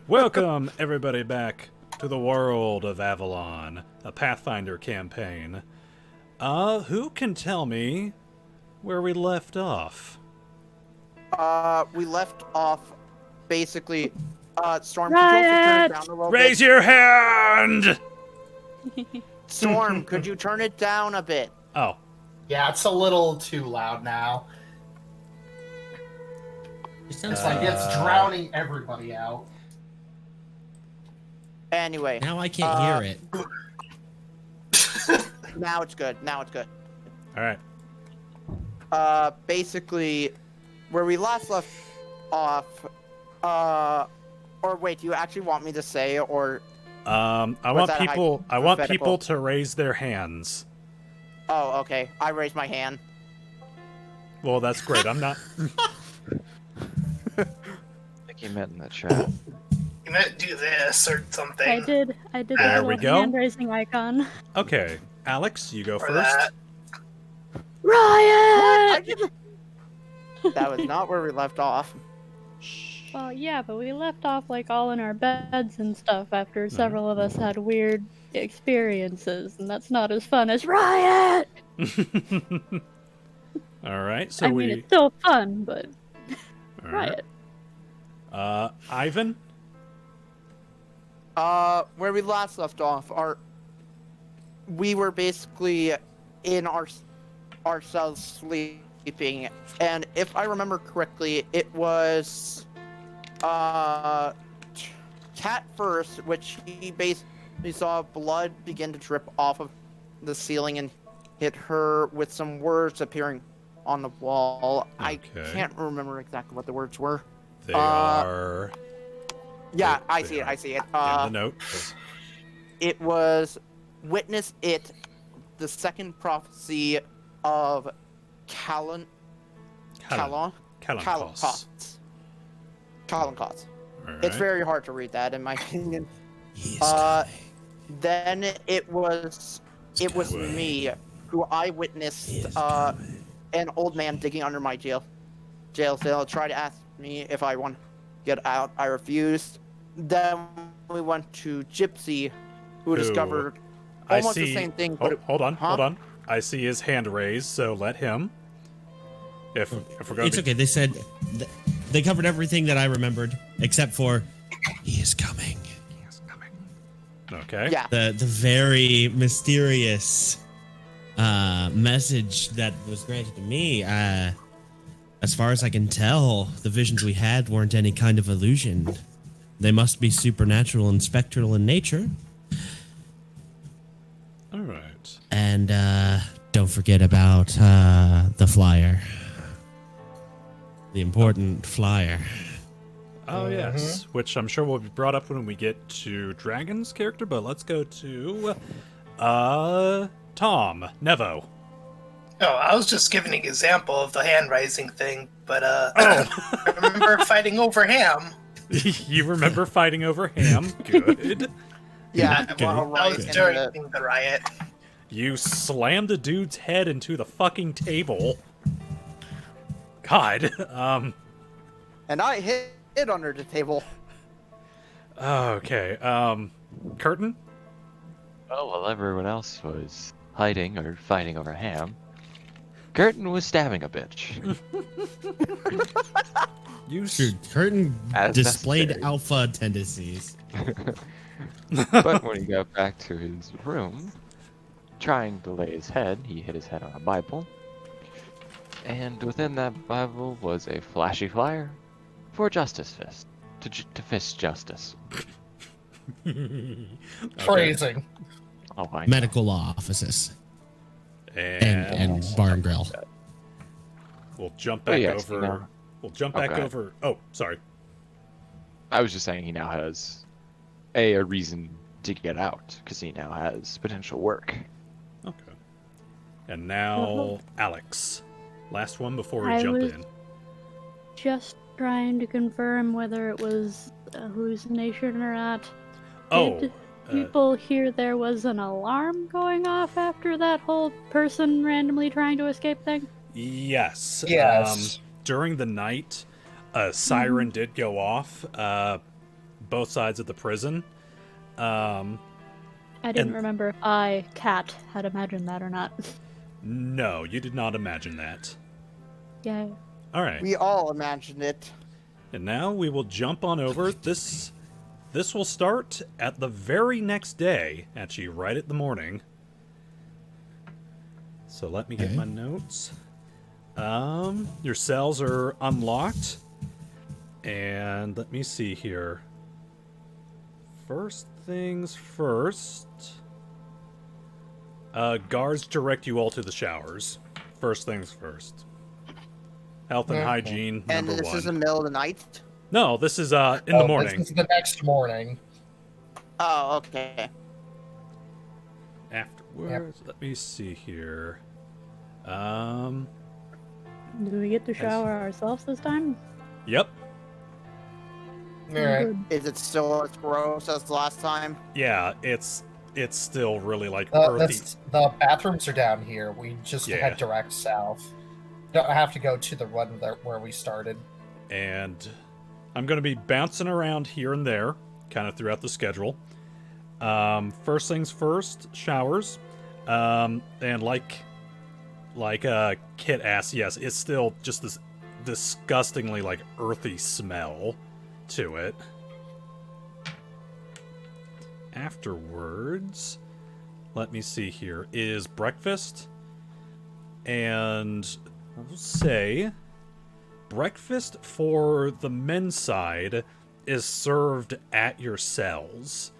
Welcome, everybody, back to the world of Avalon, a Pathfinder campaign. Who can tell me where we left off? We left off basically. Storm, could you also turn it down a little Raise bit? your hand! Storm, could you turn it down a bit? Oh. Yeah, it's a little too loud now. It's like it's drowning everybody out. Anyway. Now I can't hear it. Now it's good. Now it's good. Alright. Basically, where we last left off, or wait, do you actually want me to say, or... I want people to raise their hands. Oh, okay. I raised my hand. Well, that's great. I'm not... I think you meant in the chat. You meant do this or something. I did There the we little go. hand-raising icon. Okay. Alex, you go Or first. that. Riot! That was not where we left off. Well, yeah, but we left off, like, all in our beds and stuff after several of us had weird experiences, and that's not as fun as Riot! Alright, so I mean, it's still fun, but... Riot. Ivan? Where we last left off, we were basically in our cells sleeping, and if I remember correctly, it was Cat first, which he basically saw blood begin to drip off of the ceiling and hit her with some words appearing on the wall. Okay. I can't remember exactly what the words were. They are... Yeah, I see it. in the note. It was witness it, the second prophecy of Callan Cost. It's very hard to read that, in my opinion. Then it was me who I witnessed an old man digging under my jail cell, try to ask me if I want to get out. I refused. Then we went to Gypsy, who discovered almost the same thing. But hold on. I see his hand raised, so let him. If we're going It's okay. They said they covered everything that I remembered, except for he is coming. He is coming. Okay. Yeah. The very mysterious message that was granted to me. As far as I can tell, the visions we had weren't any kind of illusion. They must be supernatural and spectral in nature. All right. And don't forget about the flyer. The important flyer. Oh, yes. Which I'm sure will be brought up when we get to Dragon's character, but let's go to Tom, Nevo. Oh, I was just giving an example of the hand raising thing, but I remember fighting over Ham. You remember fighting over Ham? Good. Yeah, Okay. well, That was during the riot. You slammed a dude's head into the fucking table. God. And I hid under the table. Okay. Khurtin? Oh, while everyone else was hiding or fighting over Ham, Khurtin was stabbing a bitch. Khurtin As displayed necessary. alpha tendencies. But when he got back to his room, trying to lay his head, he hit his head on a Bible. And within that Bible was a flashy flyer for Justice Fist. To fist justice. Phrasing. Oh, I know. Medical law offices. And bar and grill. We'll jump back yes, over. no. We'll jump back Okay. over. Oh, sorry. I was just saying he now has a reason to get out, because he now has potential work. Okay. And now, Alex. Last one before we I jump was- in. Just trying to confirm whether it was a hallucination or not. Oh. Did people hear there was an alarm going off after that whole person randomly trying to escape thing? Yes. Yes. During the night, a siren did go off, both sides of the prison. I didn't remember if I, Cat, had imagined that or not. No, you did not imagine that. Yeah. All right. We all imagined it. And now we will jump on over. This will start at the very next day, actually right at the morning. So let me get my notes. Your cells are unlocked. And let me see here. First things first. Guards direct you all to the showers. First things first. Health and hygiene, And number this one. is in the middle of the night? No, this is in the morning. This is the next morning. Oh, okay. Afterwards, let me see here. Do we get to shower ourselves this time? Yep. Alright. Good. Is it still as gross as last time? Yeah, it's still really like earthy. The bathrooms are down here. We just Yeah. head direct south. Don't have to go to the run where we started. And I'm going to be bouncing around here and there, kind of throughout the schedule. First things first, showers. And like Kit asked, yes, it's still just this disgustingly like earthy smell to it. Afterwards, let me see here, is breakfast. And I'll say breakfast for the men's side is served at your cells.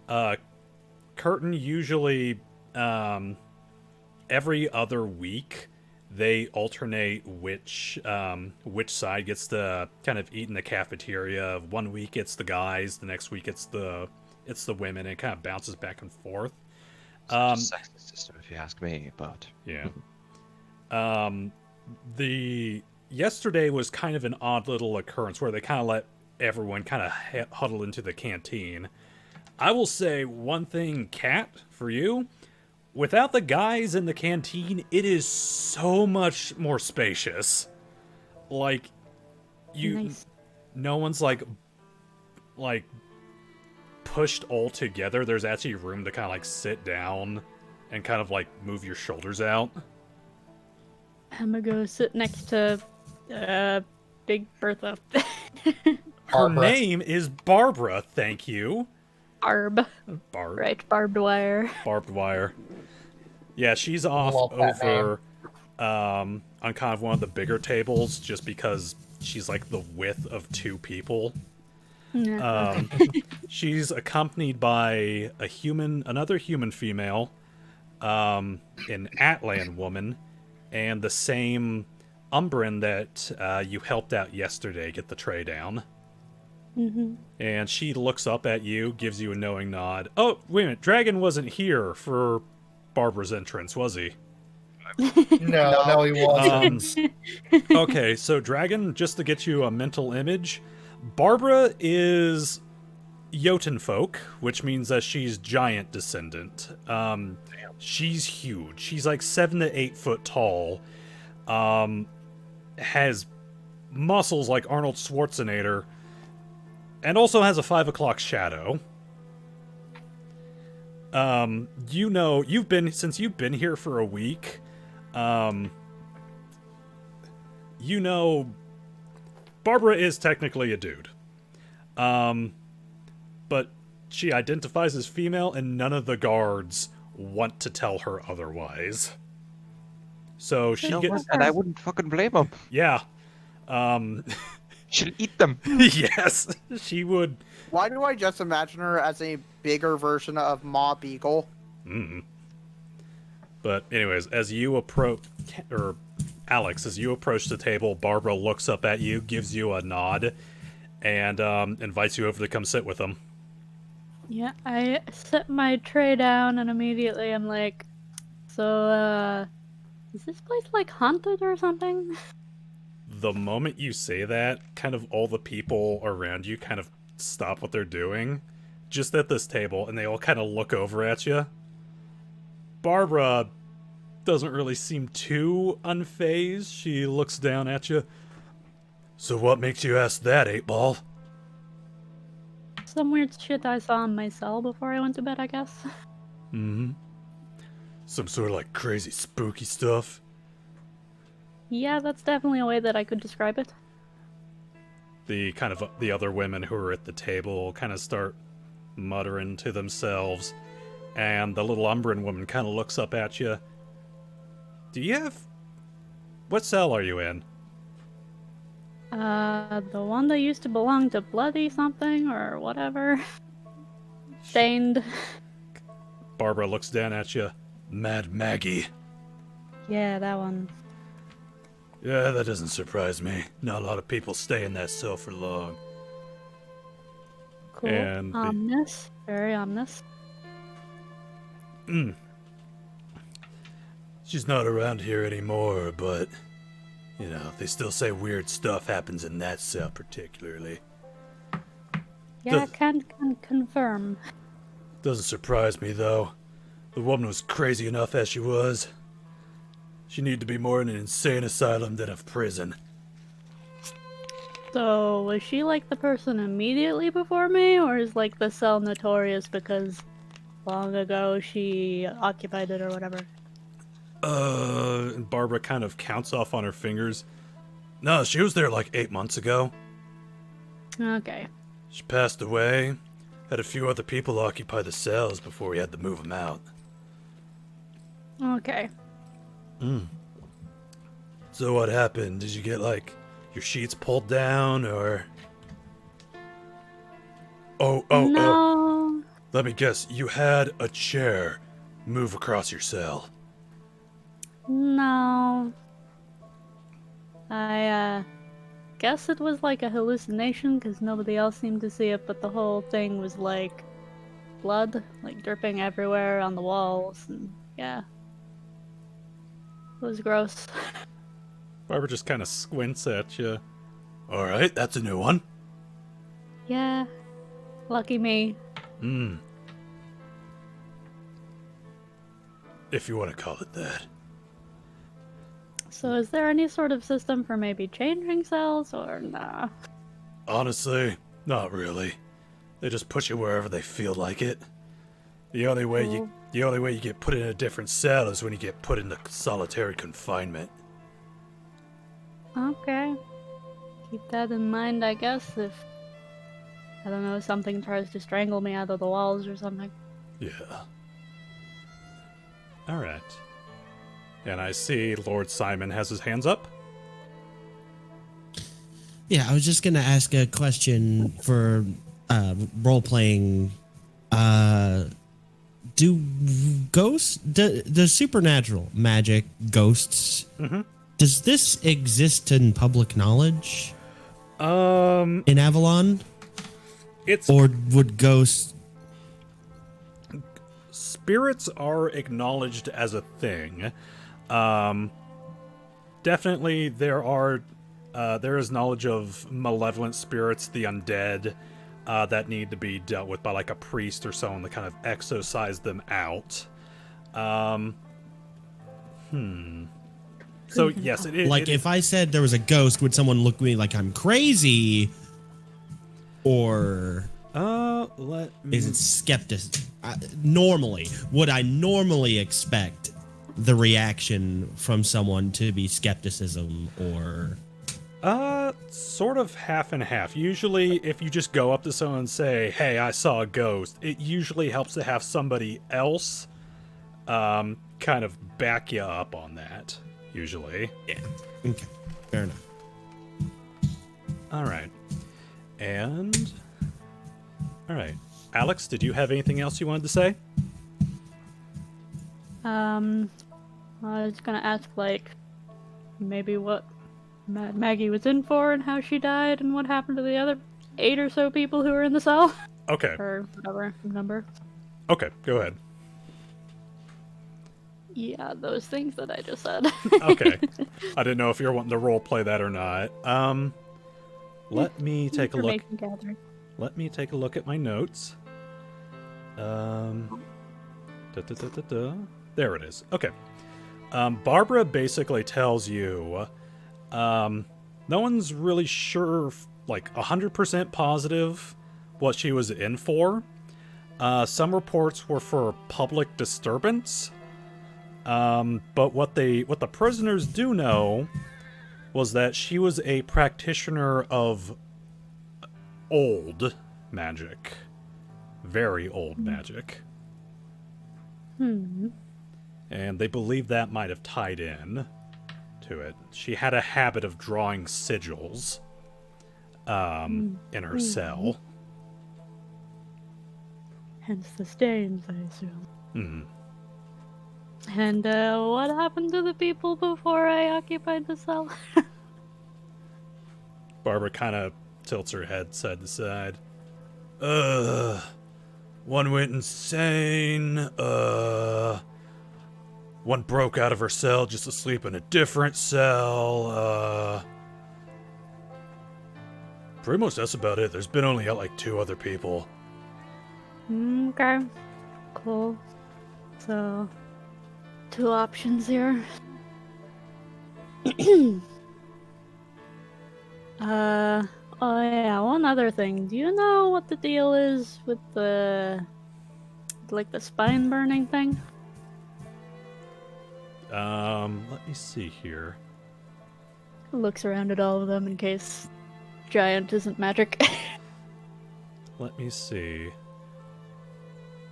Khurtin usually, every other week, they alternate which side gets to kind of eat in the cafeteria. One week it's the guys, the next week it's the women, and it kind of bounces back and forth. It's a sexist system, if you ask me, but Yeah. The yesterday was kind of an odd little occurrence where they kind of let everyone kind of huddle into the canteen. I will say one thing, Kat, for you. Without the guys in the canteen, it is so much more spacious. Like, Nice. no one's like pushed all together. There's actually room to kind of like sit down and kind of like move your shoulders out. I'm gonna go sit next to Big Bertha. Her Barbara. name is Barbara, thank you. Barb. Barb. Right, barbed wire. Barbed wire. Yeah, she's off Love that over on kind of one of the bigger tables just because she's like the width of two people. Yeah. She's accompanied by another human female, an Atlan woman, and the same Umbran that you helped out yesterday get the tray down. Mm-hmm. And she looks up at you, gives you a knowing nod. Oh, wait a minute, Dragon wasn't here for Barbara's entrance, was he? No, he wasn't. Okay, so Dragon, just to get you a mental image, Barbara is Jotun folk, which means that she's giant descendant. She's huge. She's like 7 to 8 foot tall. Has muscles like Arnold Schwarzenegger, and also has a 5 o'clock shadow. Since you've been here for a week, Barbara is technically a dude. But she identifies as female, and none of the guards want to tell her otherwise. So she gets... and I wouldn't fucking blame them. Yeah. Should eat them. Yes, she would. Why do I just imagine her as a bigger version of Ma Beagle? But anyways, as you approach, or Alex, as you approach the table, Barbara looks up at you, gives you a nod, and invites you over to come sit with them. Yeah, I set my tray down and immediately I'm like, so, is this place like haunted or something? The moment you say that, kind of all the people around you kind of stop what they're doing, just at this table, and they all kind of look over at you. Barbara doesn't really seem too unfazed. She looks down at you. So what makes you ask that, 8-Ball? Some weird shit I saw in my cell before I went to bed, I guess. Mm-hmm. Some sort of like crazy spooky stuff? Yeah, that's definitely a way that I could describe it. The other women who are at the table kind of start muttering to themselves, and the little Umbran woman kind of looks up at you. What cell are you in? The one that used to belong to Bloody something or whatever. Stained. Barbara looks down at you. Mad Maggie. Yeah, that one. Yeah, that doesn't surprise me. Not a lot of people stay in that cell for long. Cool. And ominous. Very ominous. She's not around here anymore, but, you know, they still say weird stuff happens in that cell particularly. Yeah, can confirm. Doesn't surprise me, though. The woman was crazy enough as she was. She needed to be more in an insane asylum than a prison. So, was she like the person immediately before me, or is like the cell notorious because long ago she occupied it or whatever? And Barbara kind of counts off on her fingers. No, she was there like 8 months ago. Okay. She passed away. Had a few other people occupy the cells before we had to move them out. Okay. So what happened? Did you get, like, your sheets pulled down, or... Oh. No. Let me guess, you had a chair move across your cell. No. I, guess it was like a hallucination because nobody else seemed to see it, but the whole thing was like blood, like dripping everywhere on the walls, and yeah. It was gross. Barbara just kind of squints at you. Alright, that's a new one. Yeah. Lucky me. If you want to call it that. So is there any sort of system for maybe changing cells, or nah? Honestly, not really. They just put you wherever they feel like it. The only way you get put in a different cell is when you get put into solitary confinement. Okay. Keep that in mind, I guess, if, I don't know, something tries to strangle me out of the walls or something. Yeah. Alright. And I see Lord Simon has his hands up. Yeah, I was just gonna ask a question for role-playing. Do ghosts, does supernatural magic, ghosts, does this exist in public knowledge? In Avalon? Or would ghosts... Spirits are acknowledged as a thing. Definitely there is knowledge of malevolent spirits, the undead, that need to be dealt with by like a priest or someone to kind of exorcise them out. So yes, it is. Like, if I said there was a ghost, would someone look at me like I'm crazy? Or... is it skepticism? Normally, would I normally expect the reaction from someone to be skepticism, or... Sort of half and half. Usually, if you just go up to someone and say, hey, I saw a ghost, it usually helps to have somebody else, kind of back you up on that, usually. Yeah. Okay. Fair enough. Alright. And... Alright. Alex, did you have anything else you wanted to say? I was gonna ask, like, maybe what Maggie was in for and how she died and what happened to the other 8 or so people who were in the cell. Okay. Or whatever number. Okay, go ahead. Yeah, those things that I just said. Okay. I didn't know if you were wanting to roleplay that or not. Let me take a look. Information gathering. Let me take a look at my notes. There it is. Okay. Barbara basically tells you, no one's really sure, like 100% positive what she was in for. Some reports were for public disturbance. But what the prisoners do know was that she was a practitioner of old magic. Very old magic. And they believe that might have tied in to it. She had a habit of drawing sigils in her cell. Hence the stains, I assume. Hmm. And what happened to the people before I occupied the cell? Barbara kind of tilts her head side to side. One went insane. One broke out of her cell just to sleep in a different cell. Pretty much that's about it. There's been only like 2 other people. Okay. Cool. So, 2 options here. Oh yeah, one other thing. Do you know what the deal is with the spine burning thing? Let me see here. Looks around at all of them in case giant isn't magic. Let me see.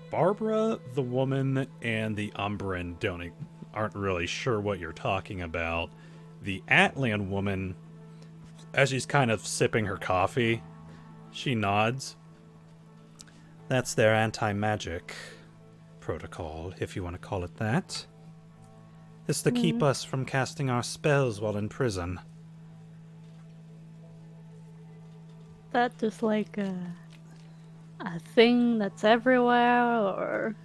Barbara, the woman, and the Umbran aren't really sure what you're talking about. The Atlan woman, as she's kind of sipping her coffee, she nods. That's their anti-magic protocol, if you want to call it that. It's to keep us from casting our spells while in prison. That just like a thing that's everywhere, or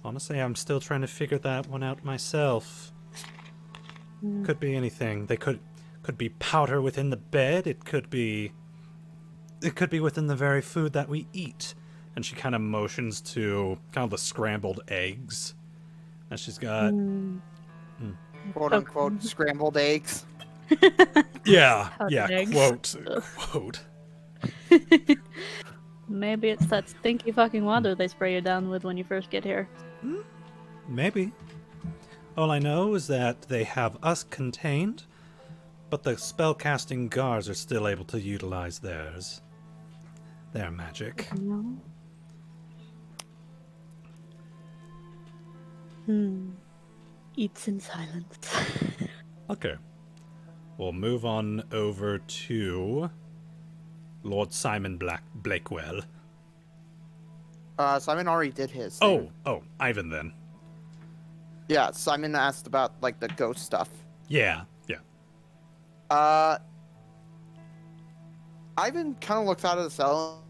Honestly, I'm still trying to figure that one out myself. Could be anything. They could be powder within the bed. It could be within the very food that we eat. And she kind of motions to kind of the scrambled eggs. And she's got Quote unquote scrambled eggs. yeah, Powdered eggs. quote. maybe it's that stinky fucking water they spray you down with when you first get here. Maybe. All I know is that they have us contained, but the spellcasting guards are still able to utilize theirs. Their magic. No. Eats in silence. Okay. We'll move on over to Lord Simon Blakewell. Simon already did his thing. Oh, Ivan then. Yeah, Simon asked about, like, the ghost stuff. Yeah. Ivan kind of looks out of the cell.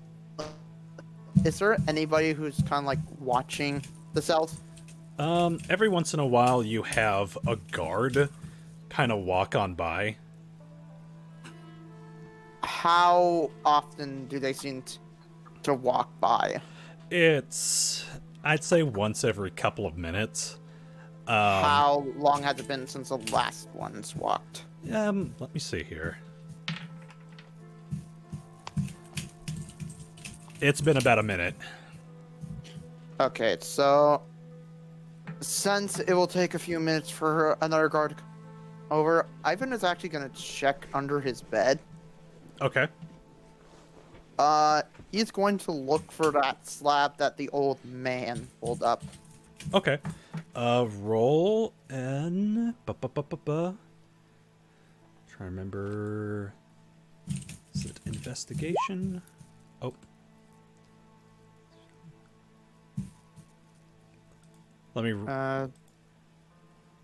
Is there anybody who's kind of, like, watching the cells? Every once in a while you have a guard kind of walk on by. How often do they seem to walk by? I'd say once every couple of minutes. How long has it been since the last one's walked? Let me see here. It's been about a minute. Okay, so since it will take a few minutes for another guard to come over, Ivan is actually going to check under his bed. Okay. He's going to look for that slab that the old man pulled up. Okay. Roll and trying to remember. Is it investigation? Oh. Let me.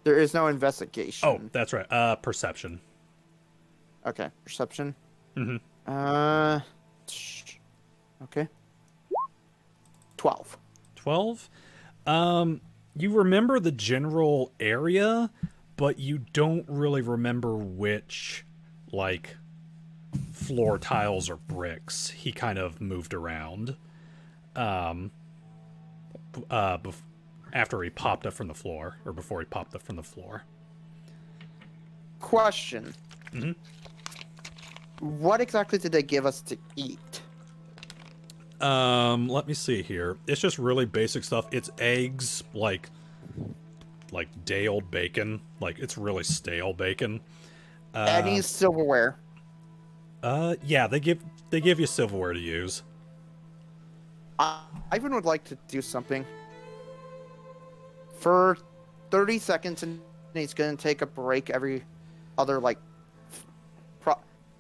There is no investigation. Oh, that's right. Perception. Okay, perception. Mm-hmm. Okay. 12. 12. You remember the general area, but you don't really remember which, like, floor tiles or bricks he kind of moved around. After he popped up from the floor, or before he popped up from the floor. Question. Mm-hmm. What exactly did they give us to eat? Let me see here. It's just really basic stuff. It's eggs, like day-old bacon. Like, it's really stale bacon. Any silverware? Yeah, they give you silverware to use. Ivan would like to do something. For 30 seconds, and he's going to take a break every other, like,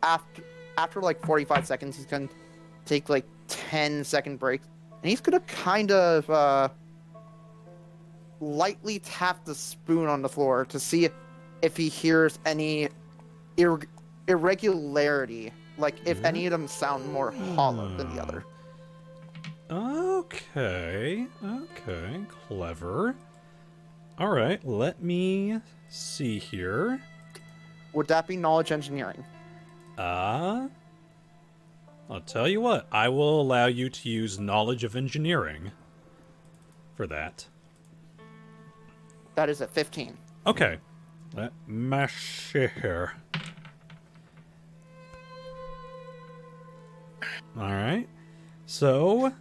after like 45 seconds, he's going to take, like, 10-second break. And he's going to kind of, lightly tap the spoon on the floor to see if he hears any irregularity. Like, if any of them sound more hollow than the other. Okay, clever. Alright, let me see here. Would that be knowledge engineering? I'll tell you what, I will allow you to use knowledge of engineering for that. That is at 15. Okay, let me see here. Alright, so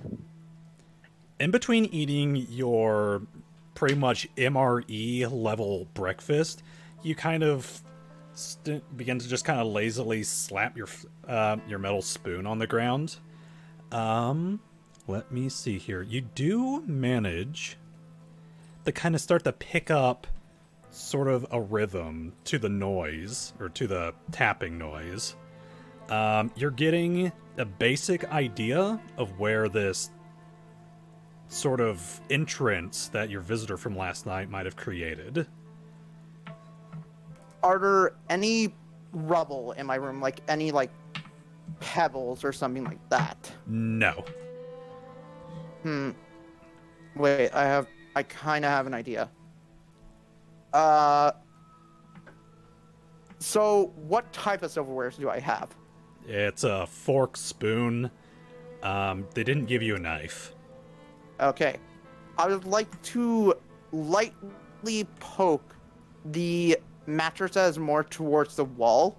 in between eating your pretty much MRE level breakfast, you kind of begin to just kind of lazily slap your metal spoon on the ground. Let me see here. You do manage to kind of start to pick up sort of a rhythm to the noise, or to the tapping noise. You're getting a basic idea of where this sort of entrance that your visitor from last night might have created. Are there any rubble in my room? Like, any, like, pebbles or something like that? No. Wait, I kind of have an idea. So, what type of silverware do I have? It's a fork, spoon. They didn't give you a knife. Okay. I would like to lightly poke the mattress that is more towards the wall.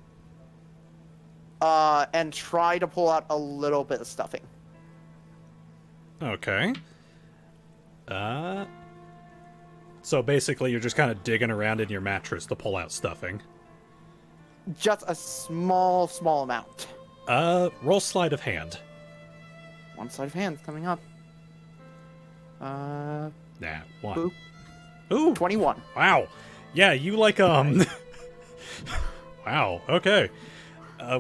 And try to pull out a little bit of stuffing. Okay. So basically you're just kind of digging around in your mattress to pull out stuffing. Just a small amount. Roll sleight of hand. One sleight of hand coming up. Nah, one. Boop. Ooh, 21. wow. Yeah, you like, wow, okay.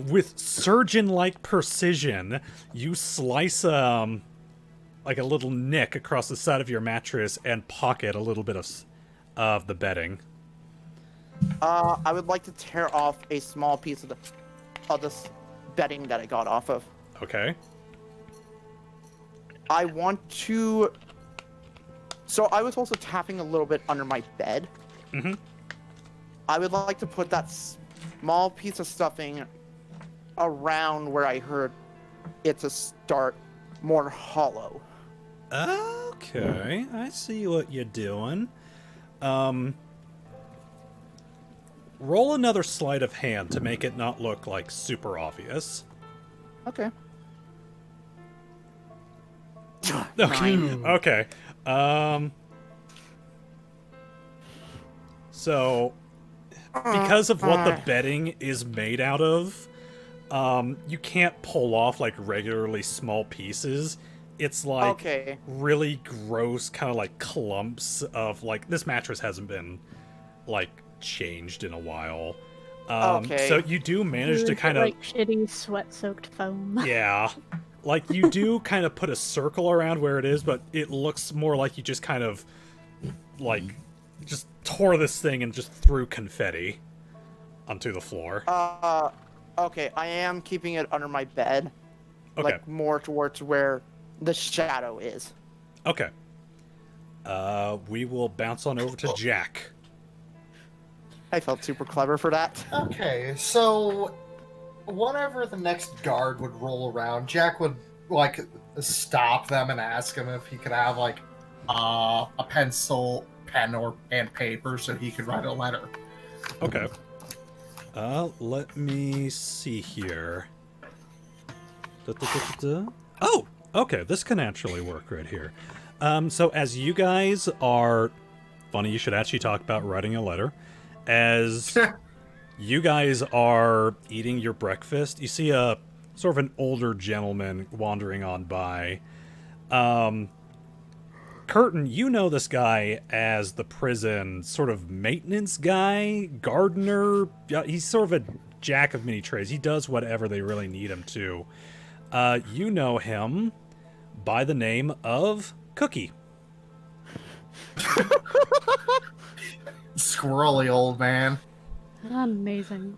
With surgeon-like precision, you slice, like a little nick across the side of your mattress and pocket a little bit of the bedding. I would like to tear off a small piece of this bedding that I got off of. Okay. I want to... So I was also tapping a little bit under my bed. Mm-hmm. I would like to put that small piece of stuffing around where I heard it to start more hollow. Okay, I see what you're doing. Roll another sleight of hand to make it not look like super obvious. Okay. Okay. So, because of what the bedding is made out of, you can't pull off like regularly small pieces. It's like really gross, kind of like clumps of like, this mattress hasn't been like changed in a while. So you do manage to kind of like shitty sweat-soaked foam. Yeah. Like, you do kind of put a circle around where it is, but it looks more like you just kind of, like, just tore this thing and just threw confetti onto the floor. Okay, I am keeping it under my bed. Okay. Like, more towards where the shadow is. Okay. We will bounce on over to Jack. I felt super clever for that. Okay, so whenever the next guard would roll around, Jack would like stop them and ask him if he could have like a pencil, pen, and paper so he could write a letter. Okay. Let me see here. Oh, okay, this can actually work right here. So as you guys are... Funny you should actually talk about writing a letter. As you guys are eating your breakfast, you see a sort of an older gentleman wandering on by. Khurtin, you know this guy as the prison sort of maintenance guy, gardener. He's sort of a jack of many trades. He does whatever they really need him to. You know him by the name of Cookie. Squirrely old man. Amazing.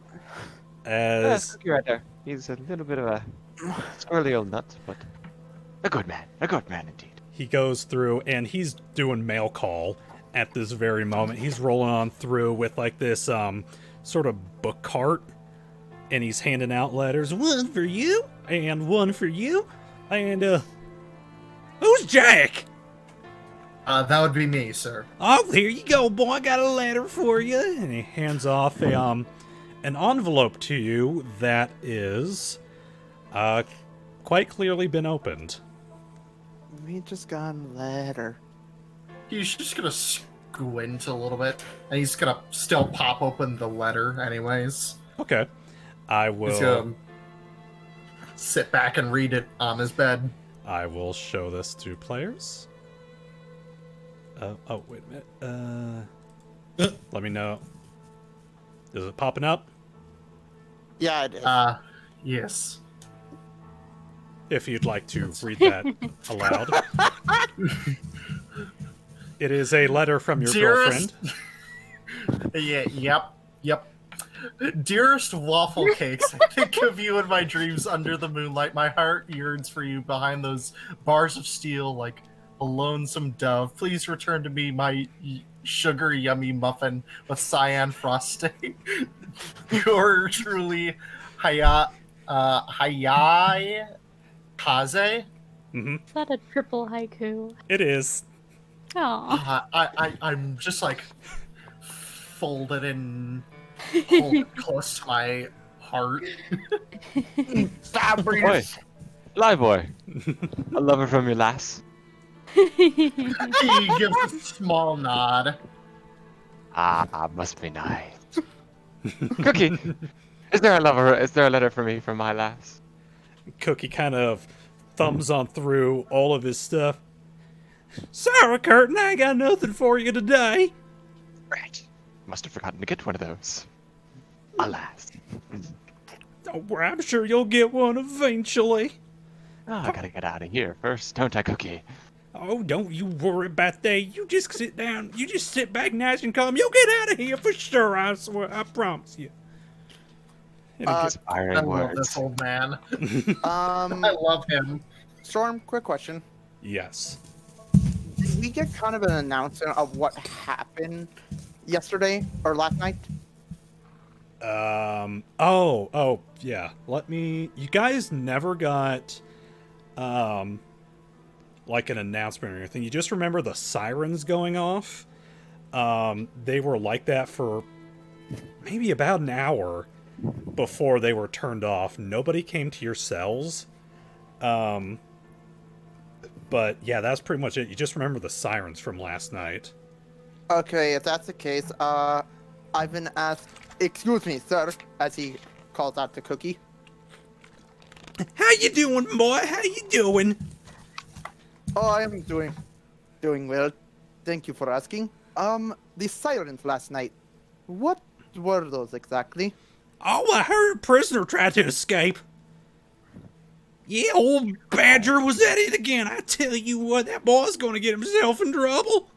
As Cookie right there. He's a little bit of a squirrely old nut, but a good man indeed. he goes through and he's doing mail call at this very moment. He's rolling on through with like this sort of book cart, and he's handing out letters. One for you, and one for you, and who's Jack? That would be me, sir. Oh, here you go, boy. I got a letter for you. And he hands off a an envelope to you that is quite clearly been opened. We just got a letter. He's just gonna squint a little bit, and he's gonna still pop open the letter anyways. Okay. I He's will gonna sit back and read it on his bed. I will show this to players. Oh, wait a minute. Let me know. Is it popping up? Yeah, it is. Yes. If you'd like to read that aloud. It is a letter from your Dearest... girlfriend. Yep. Dearest waffle cakes, I think of you in my dreams under the moonlight. My heart yearns for you behind those bars of steel like a lonesome dove. Please return to me my sugar yummy muffin with cyan frosting. You're truly Hayai Kaze. Mm-hmm. Is that a triple haiku? It is. Aww. I'm just like folded in, hold it close to my heart. Boy, lie boy. A lover from your lass. He gives a small nod. Must be nice. Cookie, is there a letter for me from my lass? Cookie kind of thumbs on through all of his stuff. Sorry, Khurtin, I ain't got nothing for you today. Right. Must have forgotten to get one of those. Alas. Don't worry, I'm sure you'll get one eventually. Oh, I gotta get out of here first, don't I, Cookie? Oh, don't you worry about that. You just sit down. You just sit back nice and calm. You'll get out of here for sure, I swear. I promise you. Inspiring I love words. this old man. I I love him. Storm, quick question. Yes. Did we get kind of an announcement of what happened yesterday or last night? Oh, yeah. You guys never got, like an announcement or anything. You just remember the sirens going off. They were like that for maybe about an hour before they were turned off. Nobody came to your cells. But yeah, that's pretty much it. You just remember the sirens from last night. Okay, if that's the case, I've been asked, excuse me, sir, as he calls out to Cookie. How you doing, boy? How you doing? Oh, I am doing well. Thank you for asking. The sirens last night, what were those exactly? Oh, I heard a prisoner tried to escape. Yeah, old Badger was at it again. I tell you what, that boy's gonna get himself in trouble.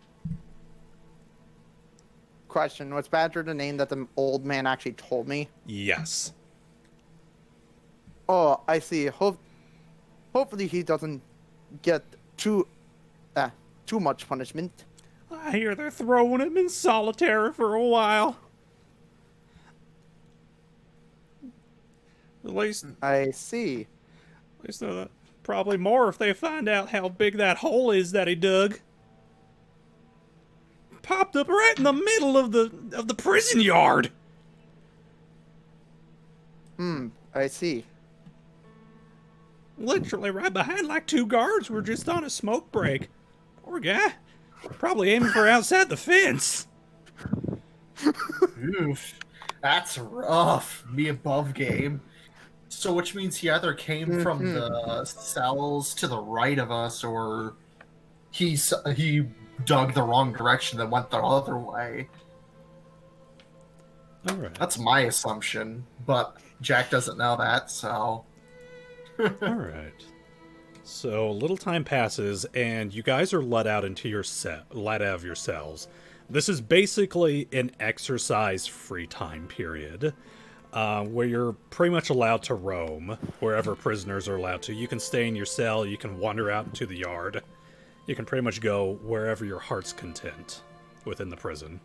Question, was Badger the name that the old man actually told me? Yes. Oh, I see. Hopefully he doesn't get too much punishment. I hear they're throwing him in solitary for a while. At least I see. Probably more if they find out how big that hole is that he dug. Popped up right in the middle of the prison yard. I see. Literally right behind like 2 guards. We're just on a smoke break. Poor guy. Probably aiming for outside the fence. Oof. That's rough. Me above game. So which means he either came from the cells to the right of us, or he dug the wrong direction and went the other way. All right. That's my assumption, but Jack doesn't know that, so... All right. So a little time passes, and you guys are let out into your let out of your cells. This is basically an exercise-free time period, where you're pretty much allowed to roam wherever prisoners are allowed to. You can stay in your cell. You can wander out into the yard. You can pretty much go wherever your heart's content within the prison.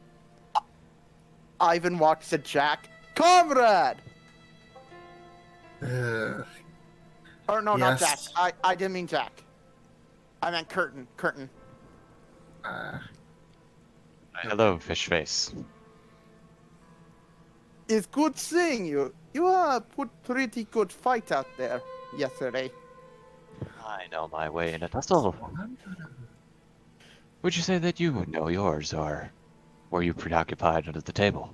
Ivan walks to Jack. Comrade! Or no, not Jack. Yes. I didn't mean Jack. I meant Khurtin. Khurtin. Hello, fish face. It's good seeing you. You put pretty good fight out there yesterday. I know my way in a tussle. Would you say that you would know yours, or were you preoccupied under the table?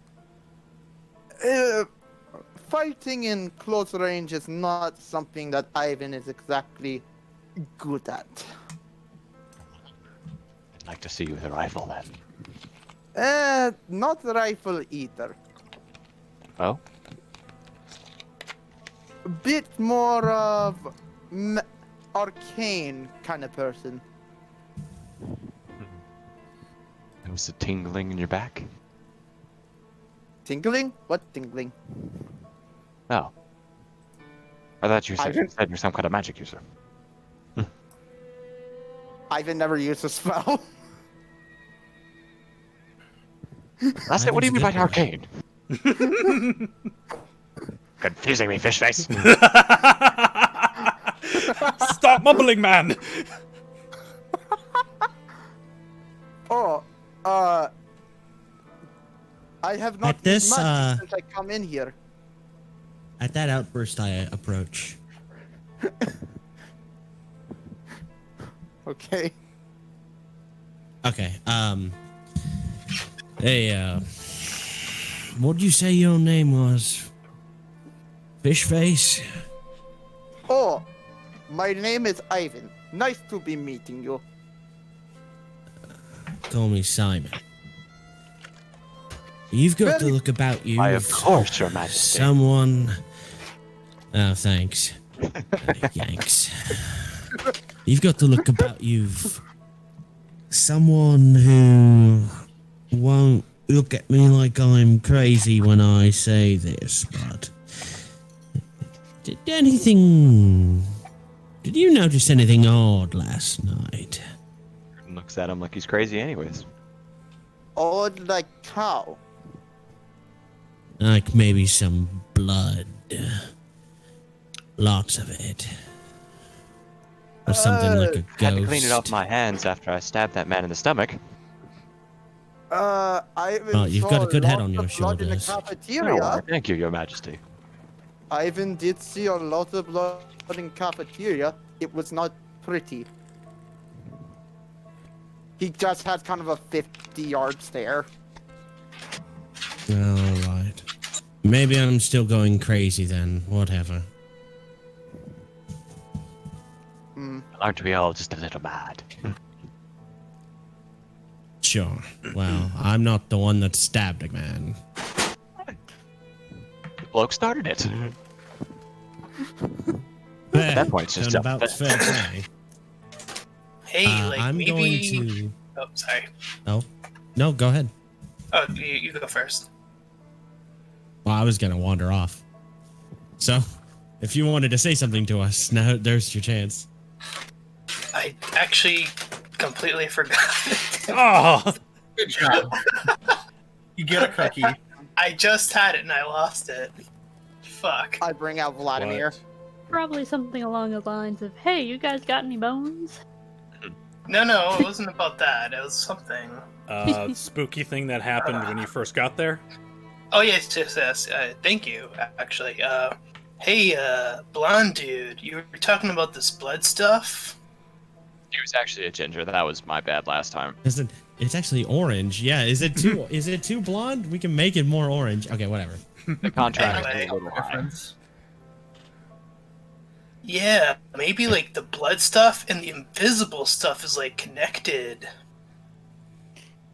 Fighting in close range is not something that Ivan is exactly good at. I'd like to see you with a rifle then. Not rifle either. Oh? A bit more of arcane kind of person. There was a tingling in your back? Tingling? What tingling? Oh. I thought you said Ivan? you're some kind of magic user. Ivan never used a spell. That's it. What do you mean by arcane? Confusing me, fish face. Stop mumbling, man! Oh, I have not At this, used magic since I come in here. At that outburst, I approach. Okay. Okay, hey, what'd you say your name was? Fishface? Oh, my name is Ivan. Nice to be meeting you. Call me Simon. You've got to Very- look about you. Why, of course, Your Majesty. Someone. Oh, thanks. Yanks. You've got to look about you. Someone who won't look at me like I'm crazy when I say this, but did you notice anything odd last night? Looks at him like he's crazy anyways. Odd like cow. Like maybe some blood. Lots of it. Or something like a ghost. Had to clean it off my hands after I stabbed that man in the stomach. Ivan Well, you've got a saw good head lots on your of blood in the shoulders. cafeteria. Oh, thank you, Your Majesty. Ivan did see a lot of blood in cafeteria. It was not pretty. He just had kind of a 50-yard stare. Alright. Maybe I'm still going crazy then. Whatever. Aren't we all just a little mad? Sure. Well, I'm not the one that stabbed a man. The bloke started it. At that point, it's just about fair play. Hey, like I'm maybe. going to. Oh, sorry. Oh, no, go ahead. Oh, you go first. Well, I was gonna wander off. So, if you wanted to say something to us, now there's your chance. I actually completely forgot. Oh! Good job. You get a cookie. I just had it and I lost it. Fuck. I bring out Vladimir. What? Probably something along the lines of, "Hey, you guys got any bones?" No, it wasn't about that. It was something. Spooky thing that happened when you first got there? Oh yes. Thank you. Actually, Hey, blonde dude, you were talking about this blood stuff? He was actually a ginger. That was my bad last time. Listen, it's actually orange. Yeah, is it too blonde? We can make it more orange. Okay, whatever. The contrast Anyway. is a little high. Difference. Yeah, maybe like the blood stuff and the invisible stuff is like connected.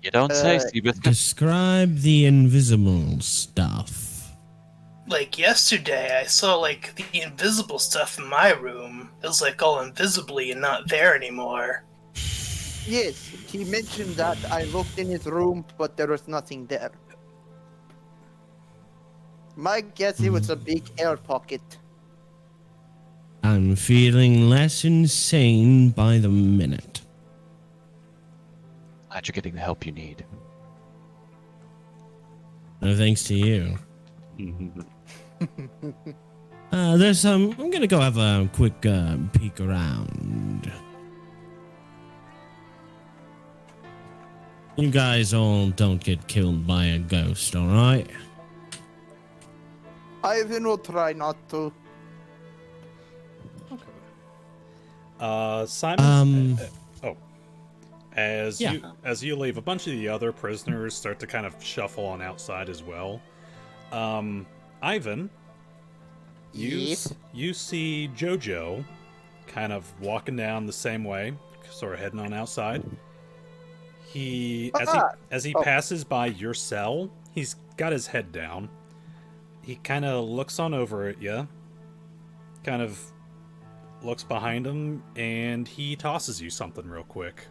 You don't say, Seabiscuit. Describe the invisible stuff. Like yesterday, I saw like the invisible stuff in my room. It was like all invisibly and not there anymore. Yes, he mentioned that. I looked in his room, but there was nothing there. My guess it was a big air pocket. I'm feeling less insane by the minute. Glad you're getting the help you need. No thanks to you. There's some. I'm gonna go have a quick peek around. You guys all don't get killed by a ghost, all right? Ivan will try not to. Simon. Um. As Yeah. you leave, a bunch of the other prisoners start to kind of shuffle on outside as well. Ivan, Yes. you see Jojo kind of walking down the same way, sort of heading on outside. As he Oh. passes by your cell, he's got his head down. He kind of looks on over at you, kind of looks behind him, and he tosses you something real quick.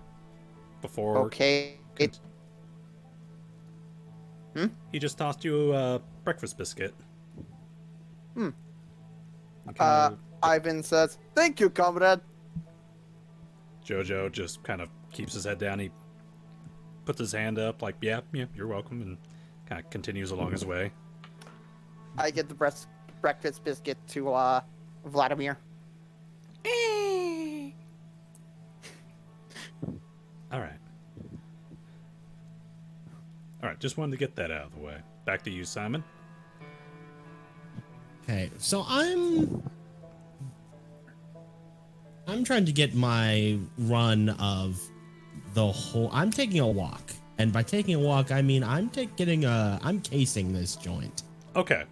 Before Okay. he just tossed you a breakfast biscuit. Hmm. You kinda- Ivan says, "Thank you, comrade." Jojo just kind of keeps his head down. He puts his hand up, like, yeah, you're welcome, and kind of continues along his way. I get the breakfast biscuit to Vladimir. All right, just wanted to get that out of the way. Back to you, Simon. Okay, so I'm trying to get my run of the whole. I'm taking a walk, and by taking a walk, I mean I'm casing this joint. Okay.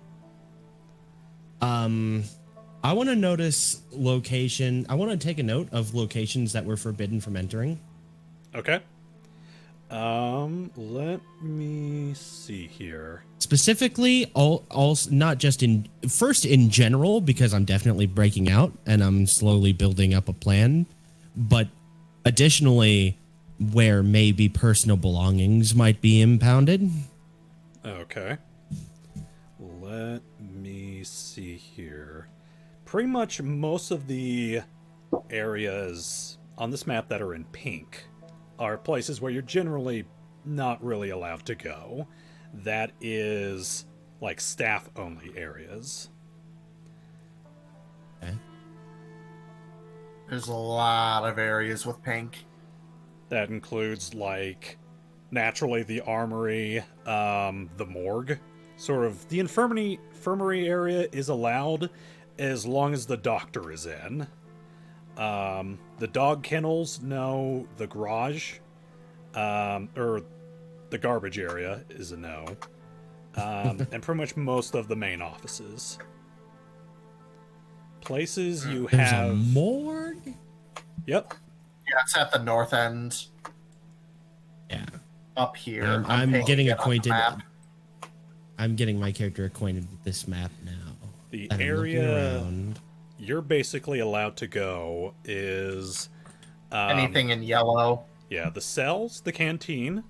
I want to notice location. I want to take a note of locations that were forbidden from entering. Okay. Let me see here. Specifically, also not just in general, because I'm definitely breaking out and I'm slowly building up a plan, but additionally, where maybe personal belongings might be impounded. Okay. Let me see here. Pretty much most of the areas on this map that are in pink are places where you're generally not really allowed to go. That is like staff only areas. Okay. There's a lot of areas with pink. That includes, like, naturally the armory, the morgue. Sort of the infirmary area is allowed as long as the doctor is in. The dog kennels, no. The garage, or the garbage area is a no. And pretty much most of the main offices. Places you There's have... a morgue? Yep. Yeah, it's at the north end. Yeah. Up here. I'm painting getting it on the acquainted. map. I'm getting my character acquainted with this map now. The And I'm looking area around. you're basically allowed to go is... Anything in yellow. Yeah, the cells, the canteen,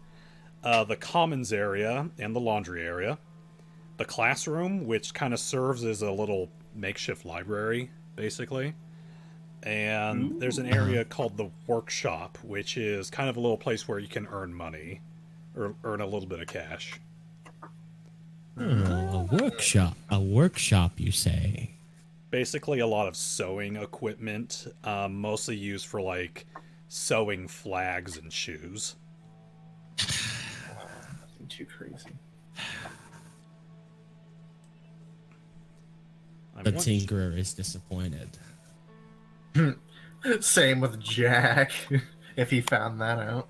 the commons area, and the laundry area. The classroom, which kind of serves as a little makeshift library, basically. And there's an area called the workshop, which is kind of a little place where you can earn money, or earn a little bit of cash. Oh, a workshop, you say? Basically a lot of sewing equipment, mostly used for, like, sewing flags and shoes. Nothing too crazy. I The Tinkerer is disappointed. Same with Jack, if he found that out.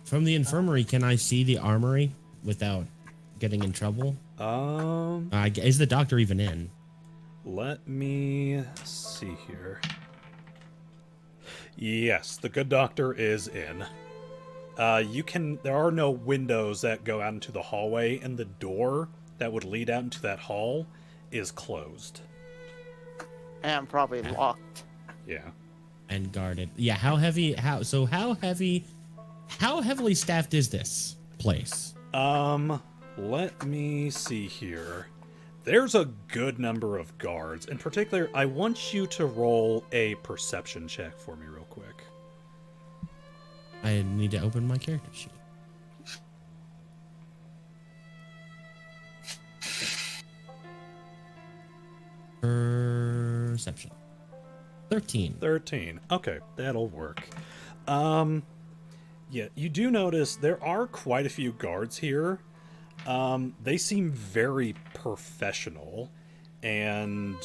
From the infirmary, can I see the armory without getting in trouble? Is the doctor even in? Let me see here. Yes, the good doctor is in. There are no windows that go out into the hallway, and the door that would lead out into that hall is closed. And probably locked. Yeah. And guarded. Yeah, how heavily staffed is this place? Let me see here. There's a good number of guards. In particular, I want you to roll a perception check for me real quick. I need to open my character sheet. Perception. 13. Okay, that'll work. Yeah, you do notice there are quite a few guards here. They seem very professional, and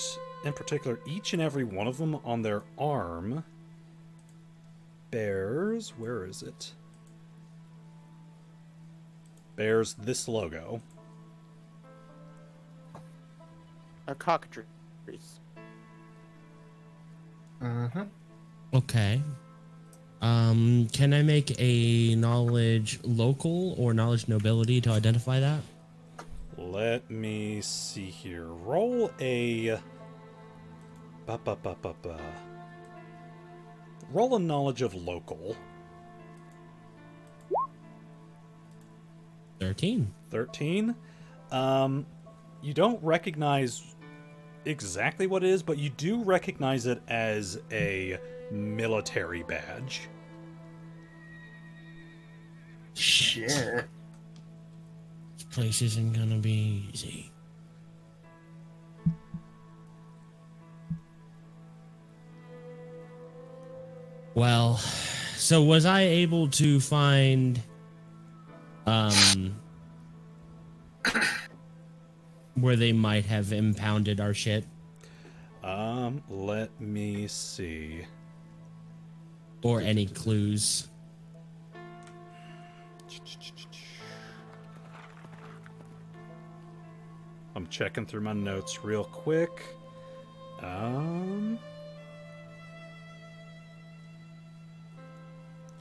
in particular, each and every one of them on their arm bears, where is it? Bears this logo. A cockatrice. Mm-hmm. Okay. Can I make a knowledge local or knowledge nobility to identify that? Let me see here. Roll a... Roll a knowledge of local. 13. 13? You don't recognize exactly what it is, but you do recognize it as a military badge. Shit. This place isn't gonna be easy. Well, so was I able to find where they might have impounded our shit? Let me see. Or any clues? I'm checking through my notes real quick.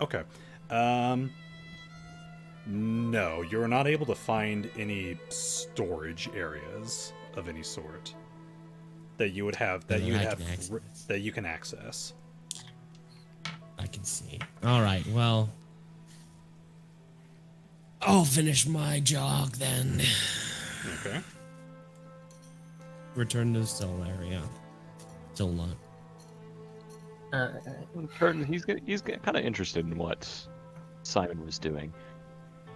Okay. No, you're not able to find any storage areas of any sort that you would have that you can access. I can see. All right. Well, I'll finish my jog then. Okay. Return to the cell area. Still not. Khurtin, he's kind of interested in what Simon was doing,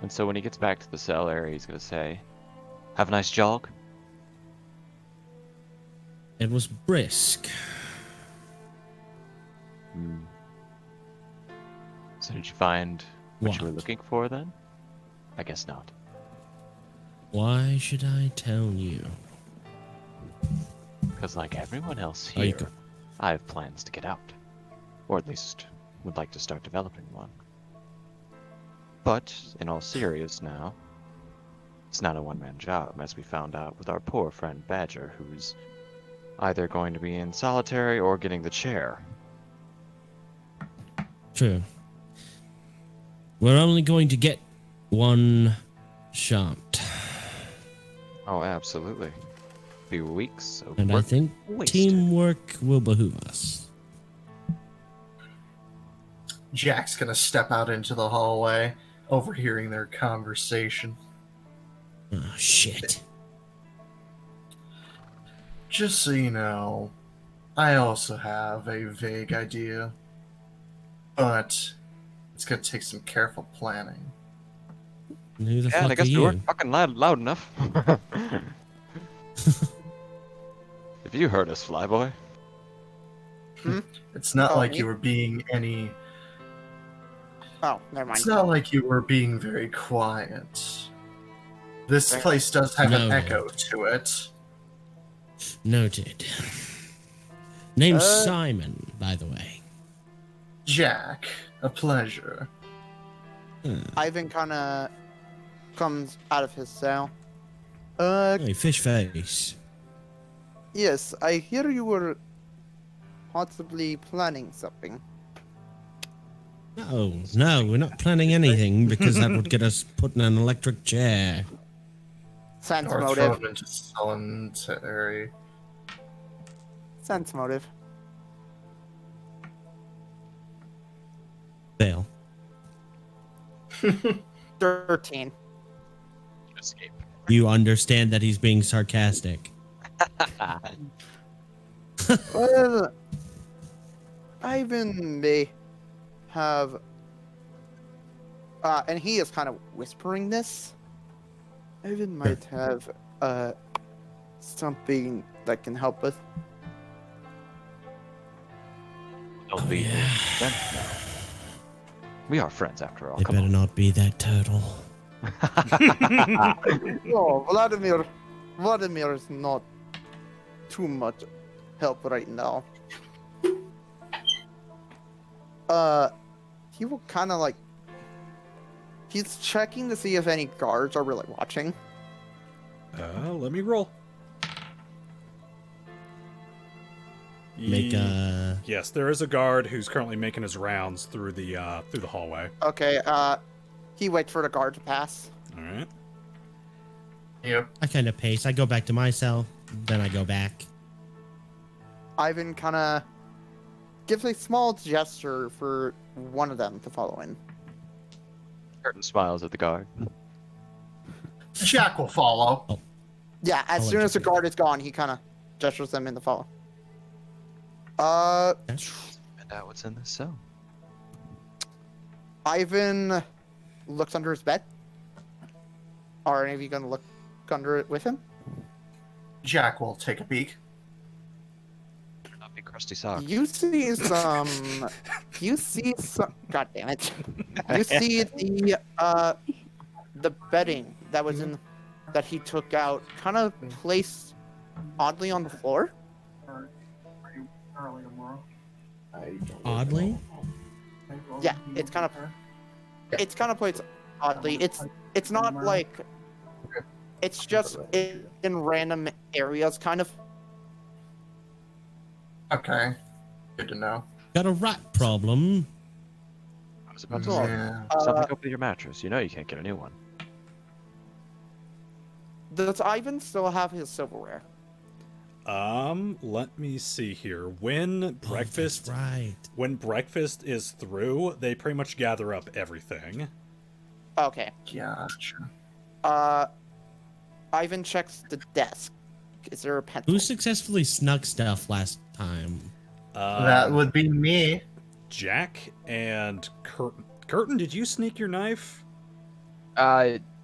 and so when he gets back to the cell area, he's gonna say, "Have a nice jog." It was brisk. So did you find what you were What? looking for then? I guess not. Why should I tell you? Because like everyone else Oh, you here, I have plans to get out. Or at least would like to start developing one. But, in all seriousness now, it's not a one-man job, as we found out with our poor friend Badger, who's either going to be in solitary or getting the chair. True. We're only going to get one shot. Oh, absolutely. Few weeks of And I work think wasted. teamwork will behoove us. Jack's gonna step out into the hallway, overhearing their conversation. Oh, shit. Just so you know, I also have a vague idea, but it's gonna take some careful planning. And who the Yeah, and I fuck are guess we you? weren't fucking loud enough. If you heard us, Flyboy. It's not Oh, like me? you were being any. Oh, never mind. It's not like you were being very quiet. This place does have an No. echo to it. Noted. Name's Simon, by the way. Jack, a pleasure. Ivan kind of comes out of his cell. Hey, fish face. Yes, I hear you were possibly planning something. No, we're not planning anything because that would get us put in an electric chair. Sense Or motive. throw him into solitary. Sense motive. Fail. 13. Escape. You understand that he's being sarcastic. Well, Ivan may have, and he is kind of whispering this. Ivan might have something that can help us. Don't be friends now. We are friends after all. It Come better on. not be that turtle. No, Vladimir is not too much help right now. He will kind of like, he's checking to see if any guards are really watching. Let me roll. Make a. Yes, there is a guard who's currently making his rounds through the hallway. Okay, he waits for the guard to pass. All right. Yep. I kind of pace. I go back to my cell, then I go back. Ivan kind of gives a small gesture for one of them to follow in. Khurtin smiles at the guard. Jack will follow. Yeah, as I'll soon as the execute. guard is gone, he kind of gestures them in the follow. Find out what's in this cell. Ivan looks under his bed. Are any of you gonna look under it with him? Jack will take a peek. Not be crusty socks. You see some. You see some. God damn it! You see the bedding that was in that he took out, kind of placed oddly on the floor. Oddly? Yeah, it's kind of placed oddly. It's not like. It's just in random areas, kind of. Okay. Good to know. Got a rat problem. I was about to Cool. say, Yeah. something up with your mattress. You know you can't get a new one. Does Ivan still have his silverware? Let me see here. When breakfast Oh, that's right. when breakfast is through, they pretty much gather up everything. Okay. Gotcha. Ivan checks the desk. Is there a pencil? Who successfully snuck stuff last time? That would be me. Jack and Khurtin. Khurtin, did you sneak your knife?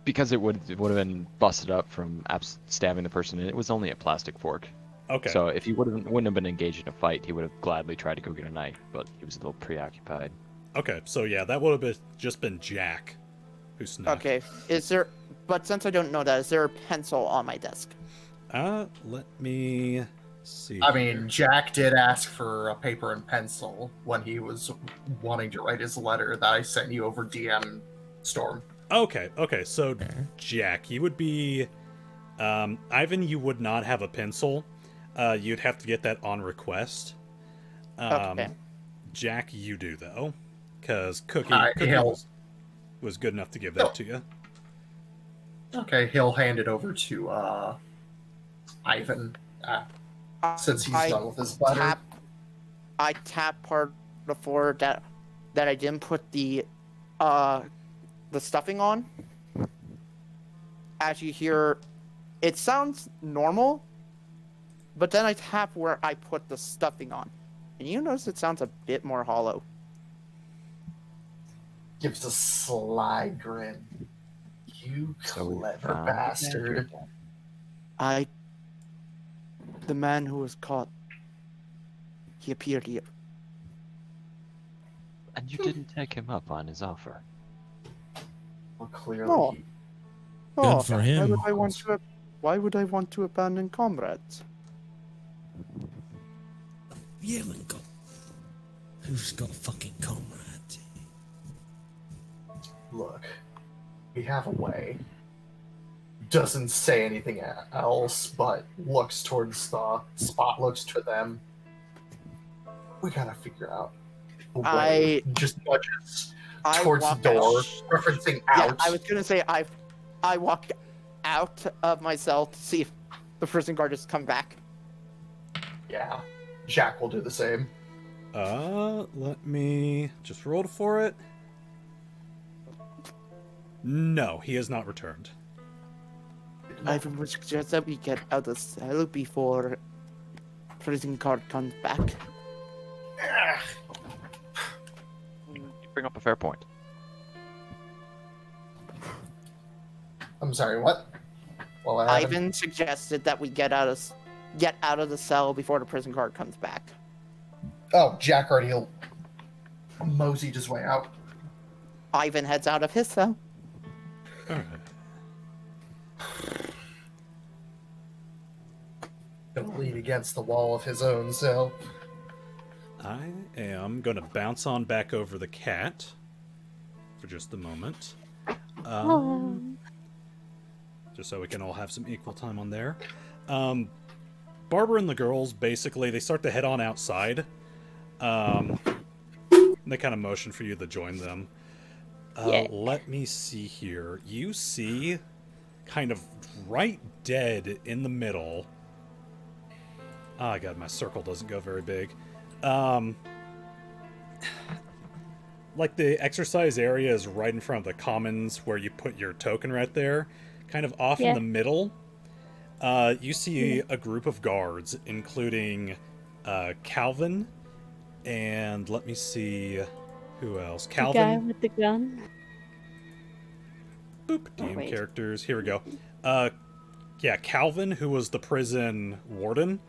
Because it would have been busted up from stabbing the person, and it was only a plastic fork. Okay. So if he wouldn't have been engaged in a fight, he would have gladly tried to go get a knife, but he was a little preoccupied. Okay, so yeah, that would have just been Jack who snuck. Okay. Is there? But since I don't know that, is there a pencil on my desk? Let me see. I mean, Jack did ask for a paper and pencil when he was wanting to write his letter that I sent you over DM Storm. Okay, so Fair. Jack, you would be Ivan, you would not have a pencil. You'd have to get that on request. Okay. Jack, you do though, because Cookie he'll- was good enough to give that to you. Okay, he'll hand it over to Ivan since he's I done with his letter. I tap part of the floor that I didn't put the stuffing on. As you hear, it sounds normal, but then I tap where I put the stuffing on, and you notice it sounds a bit more hollow. Gives a sly grin. You So we clever found bastard. The man who was caught, he appeared here. And you didn't take him up on his offer. Well, clearly, No. Oh, for Why him. would I want to? Why would I want to abandon comrades? You haven't got. Who's got a fucking comrade? Look, we have a way. Doesn't say anything else, but looks towards the spot, looks to them. We gotta figure out a way. Just nudges towards the door, referencing out. Yeah, I was gonna say I walk out of my cell to see if the prison guard has come back. Yeah, Jack will do the same. Let me just roll for it. No, he has not returned. Ivan would suggest that we get out of the cell before prison guard comes back. You bring up a fair point. I'm sorry, what? Well, Ivan suggested that we get out of the cell before the prison guard comes back. Oh, Jack already moseyed his way out. Ivan heads out of his cell. Alright. Gonna lean against the wall of his own cell. I am going to bounce on back over the cat for just a moment. Hello. Just so we can all have some equal time on there. Barbara and the girls, basically, they start to head on outside. They kind of motion for you to join them. Yeah. Let me see here. You see, kind of right dead in the middle. Oh, God, my circle doesn't go very big. Like the exercise area is right in front of the commons where you put your token right there. Kind of off in the middle. You see a group of guards, including Calvin, and let me see who else. Calvin. The guy with the gun. Boop. DM characters. Here we go. Yeah, Calvin, who was the prison warden,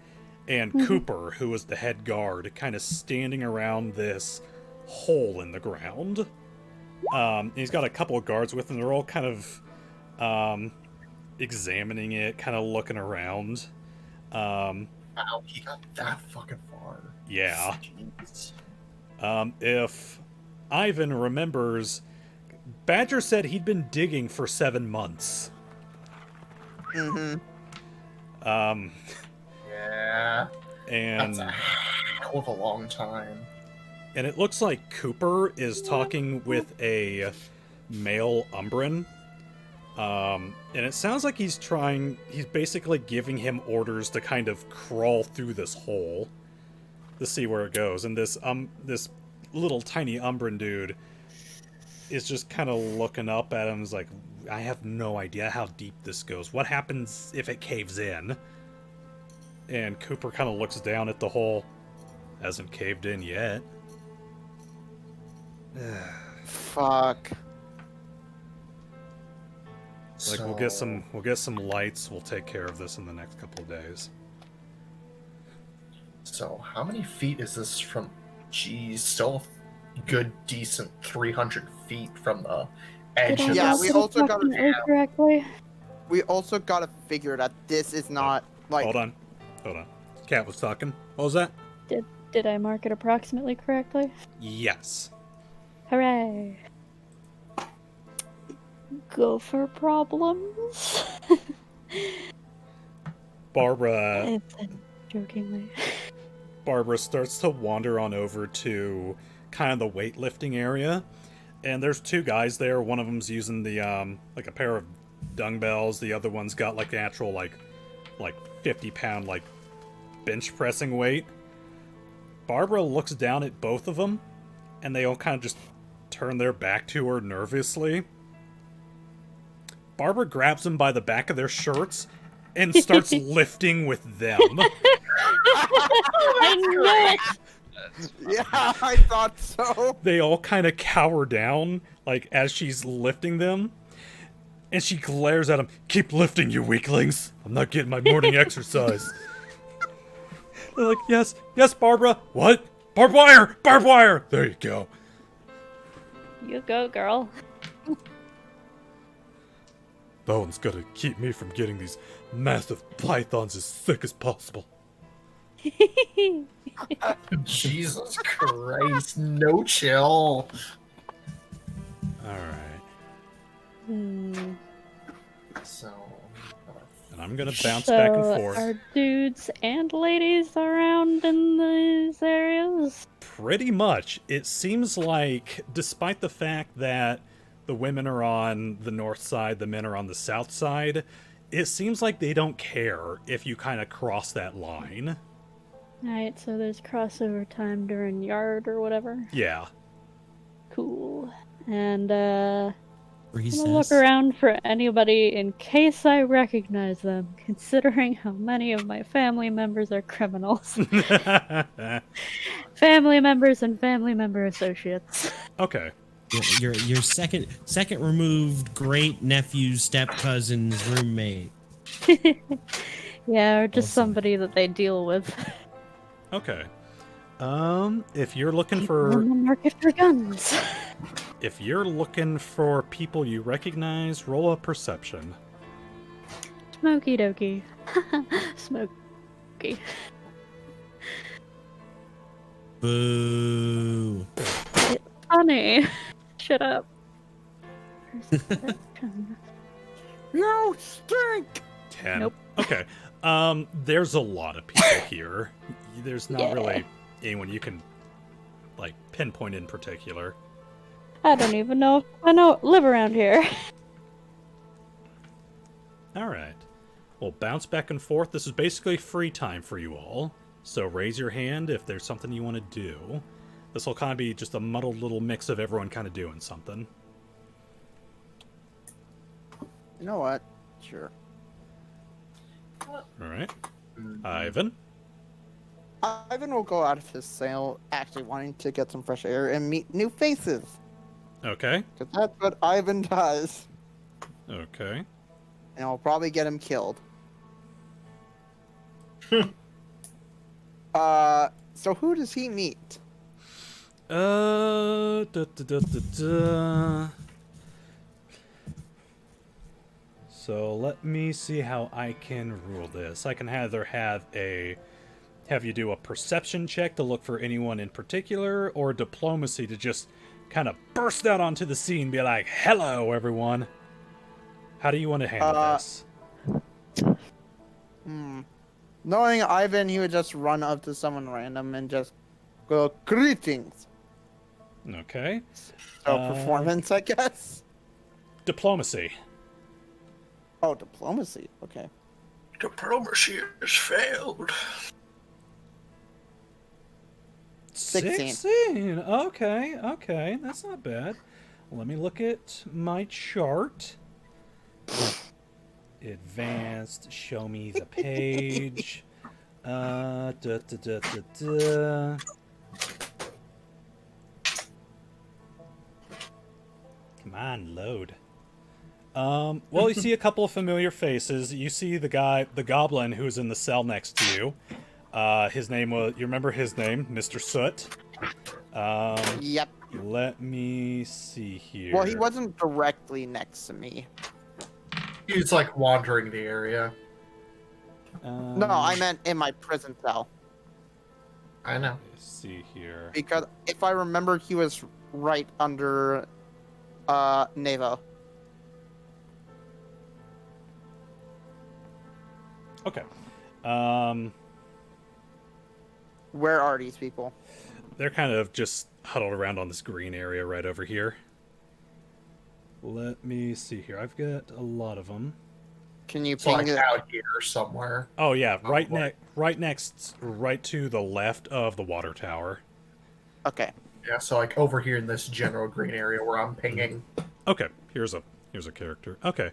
and Cooper, who was the head guard, kind of standing around this hole in the ground. He's got a couple of guards with him. They're all kind of examining it, kind of looking around. Wow, he got that fucking far. Yeah. Jeez. If Ivan remembers, Badger said he'd been digging for 7 months. Mm-hmm. Yeah. And That's a hell of a long time. And it looks like Cooper is talking with a male Umbran. And it sounds like he's basically giving him orders to kind of crawl through this hole to see where it goes. And this little tiny Umbran dude is just kind of looking up at him. Is like, I have no idea how deep this goes. What happens if it caves in? And Cooper kind of looks down at the hole. Hasn't caved in yet. Fuck. Like, we'll get some lights. We'll take care of this in the next couple of days. So, how many feet is this from? Geez, still a good, decent 300 feet from the edge of Yeah, this. we also got correctly. We also gotta figure that this is not like. Hold on. Cat was talking. What was that? Did I mark it approximately correctly? Yes. Hooray! Go for problems. Barbara Jokingly. Barbara starts to wander on over to kind of the weightlifting area, and there's two guys there. One of them's using the like a pair of dumbbells. The other one's got like the actual like 50-pound like bench pressing weight. Barbara looks down at both of them, and they all kind of just turn their back to her nervously. Barbara grabs them by the back of their shirts and starts lifting with them. I knew it! Yeah, I thought so. They all kind of cower down, like, as she's lifting them. And she glares at them. Keep lifting, you weaklings. I'm not getting my morning exercise. They're like, yes, Barbara. What? Barbed wire! Barbed wire! There you go. You go, girl. That one's gonna keep me from getting these massive pythons as thick as possible. Jesus Christ, no chill. Alright. So, And I'm gonna bounce back and So, forth. are dudes and ladies around in these areas? Pretty much. It seems like, despite the fact that the women are on the north side, the men are on the south side, it seems like they don't care if you kind of cross that line. Alright, so there's crossover time during yard or whatever. Yeah. Cool. And, I'm gonna look Recess. around for anybody in case I recognize them, considering how many of my family members are criminals. Family members and family member associates. Okay. Your second removed great nephew, step cousin's roommate. Yeah, or just Awesome. somebody that they deal with. Okay. If you're looking On for the market for guns. people you recognize, roll a perception. Smoky dokey. Smoky. Boo. Funny. Shut up. No, stink! 10. Nope. Okay. There's a lot of people here. There's not Yeah. really anyone you can like pinpoint in particular. I don't even know if I live around here. All right. Well, bounce back and forth. This is basically free time for you all. So raise your hand if there's something you want to do. This will kind of be just a muddled little mix of everyone kind of doing something. You know what? Sure. All right. Ivan. Ivan will go out of his sail actually wanting to get some fresh air and meet new faces. Okay. Because that's what Ivan does. Okay. And I'll probably get him killed. So who does he meet? Da, da, da, da, da. So let me see how I can rule this. I can either have you do a perception check to look for anyone in particular, or diplomacy to just kind of burst out onto the scene and be like, hello, everyone. How do you want to handle this? Knowing Ivan, he would just run up to someone random and just go, greetings. Okay. So performance, I guess. Diplomacy. Oh, diplomacy. Okay. Diplomacy has failed. 16. 16. Okay. That's not bad. Let me look at my chart. Advanced, show me the page. Da. Come on, load. Well, you see a couple of familiar faces. You see the goblin who's in the cell next to you. His name was, you remember his name, Mr. Soot? Yep. Let me see here. Well, he wasn't directly next to me. he's like wandering the area. No, I meant in my prison cell. I know. Let's see here. Because if I remember, he was right under Nevo. Okay. Where are these people? They're kind of just huddled around on this green area right over here. Let me see here. I've got a lot of them. Can you It's ping like it? out here somewhere. Oh yeah, right what? next, right to the left of the water tower. Okay. Yeah, so like over here in this general green area where I'm pinging. Okay, here's a character. Okay,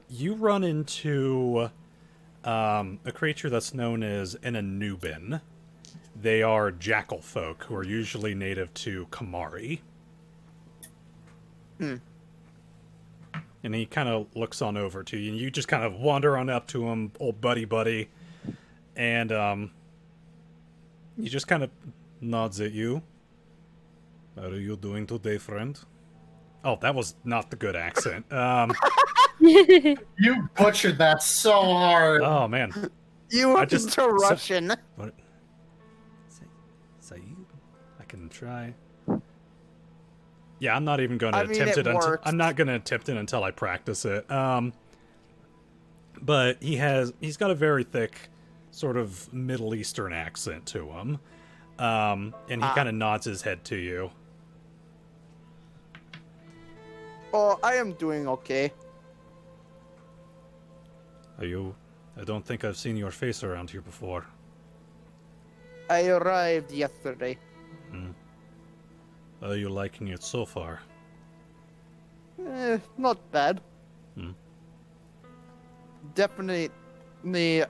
you run into a creature that's known as an Anubin. They are jackal folk who are usually native to Kamari. And he kind of looks on over to you, and you just kind of wander on up to him, old buddy, and he just kind of nods at you. How are you doing today, friend? Oh, that was not the good accent. You butchered that so hard. Oh man. You I went just- into Russian. What? Saeed? I can try. Yeah, I'm not even going to I mean, attempt it it. works. I'm not going to attempt it until I practice it. But he's got a very thick, sort of Middle Eastern accent to him, and he kind of nods his head to you. Oh, I am doing okay. Are you? I don't think I've seen your face around here before. I arrived yesterday. Are you liking it so far? Not bad. Hmm. Definitely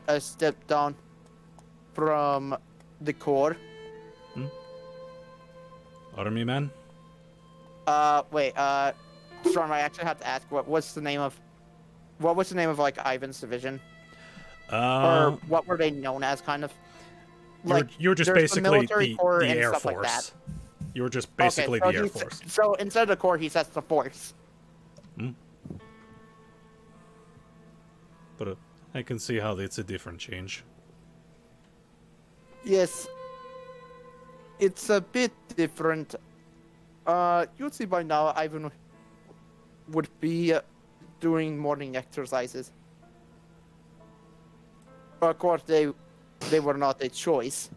a step down from the core. Army man? Wait, Storm, I actually have to ask, what was the name of like Ivan's division? Or what were they known as, kind of? You were just there's basically military corps the and Air stuff Force. like that. You were just basically Okay, the so Air Force. So instead of the core, he says the force. But I can see how it's a different change. Yes. It's a bit different. You'll see by now, Ivan would be doing morning exercises. Of course, they were not a choice.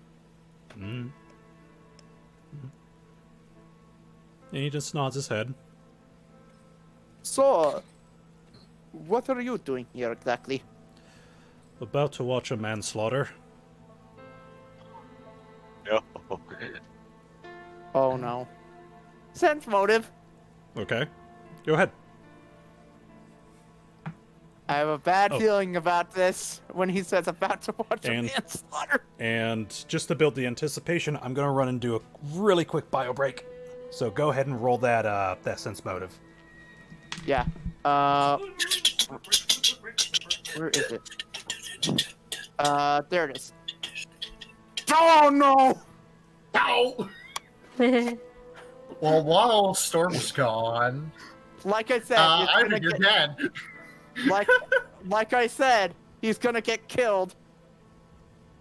And he just nods his head. So, what are you doing here exactly? About to watch a manslaughter. No. Oh no. Sense motive. Okay. Go ahead. I have a bad Oh. feeling about this when he says about to watch a And- manslaughter. And just to build the anticipation, I'm going to run and do a really quick bio break. So go ahead and roll that sense motive. Yeah. Where is it? There it is. Oh no! Ow! Well, while Storm's gone, Like I said, it's Ivan, gonna you're get, dead. like I said, he's gonna get killed.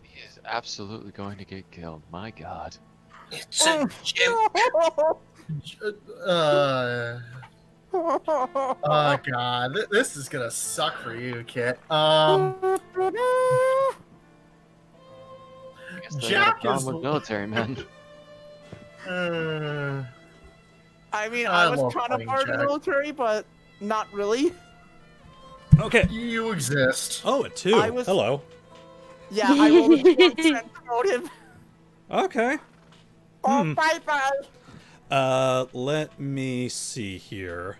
He is absolutely going to get killed. My God. It's a joke. Oh God, this is gonna suck for you, Kit. I guess they got a Jack problem is- with military men. I mean, I I was love kind of playing part of the Jack. military, but not really. Okay. You exist. Oh, a 2. I was- Hello. Yeah, I rolled a 4% motive. Okay. Oh, bye-bye. Let me see here.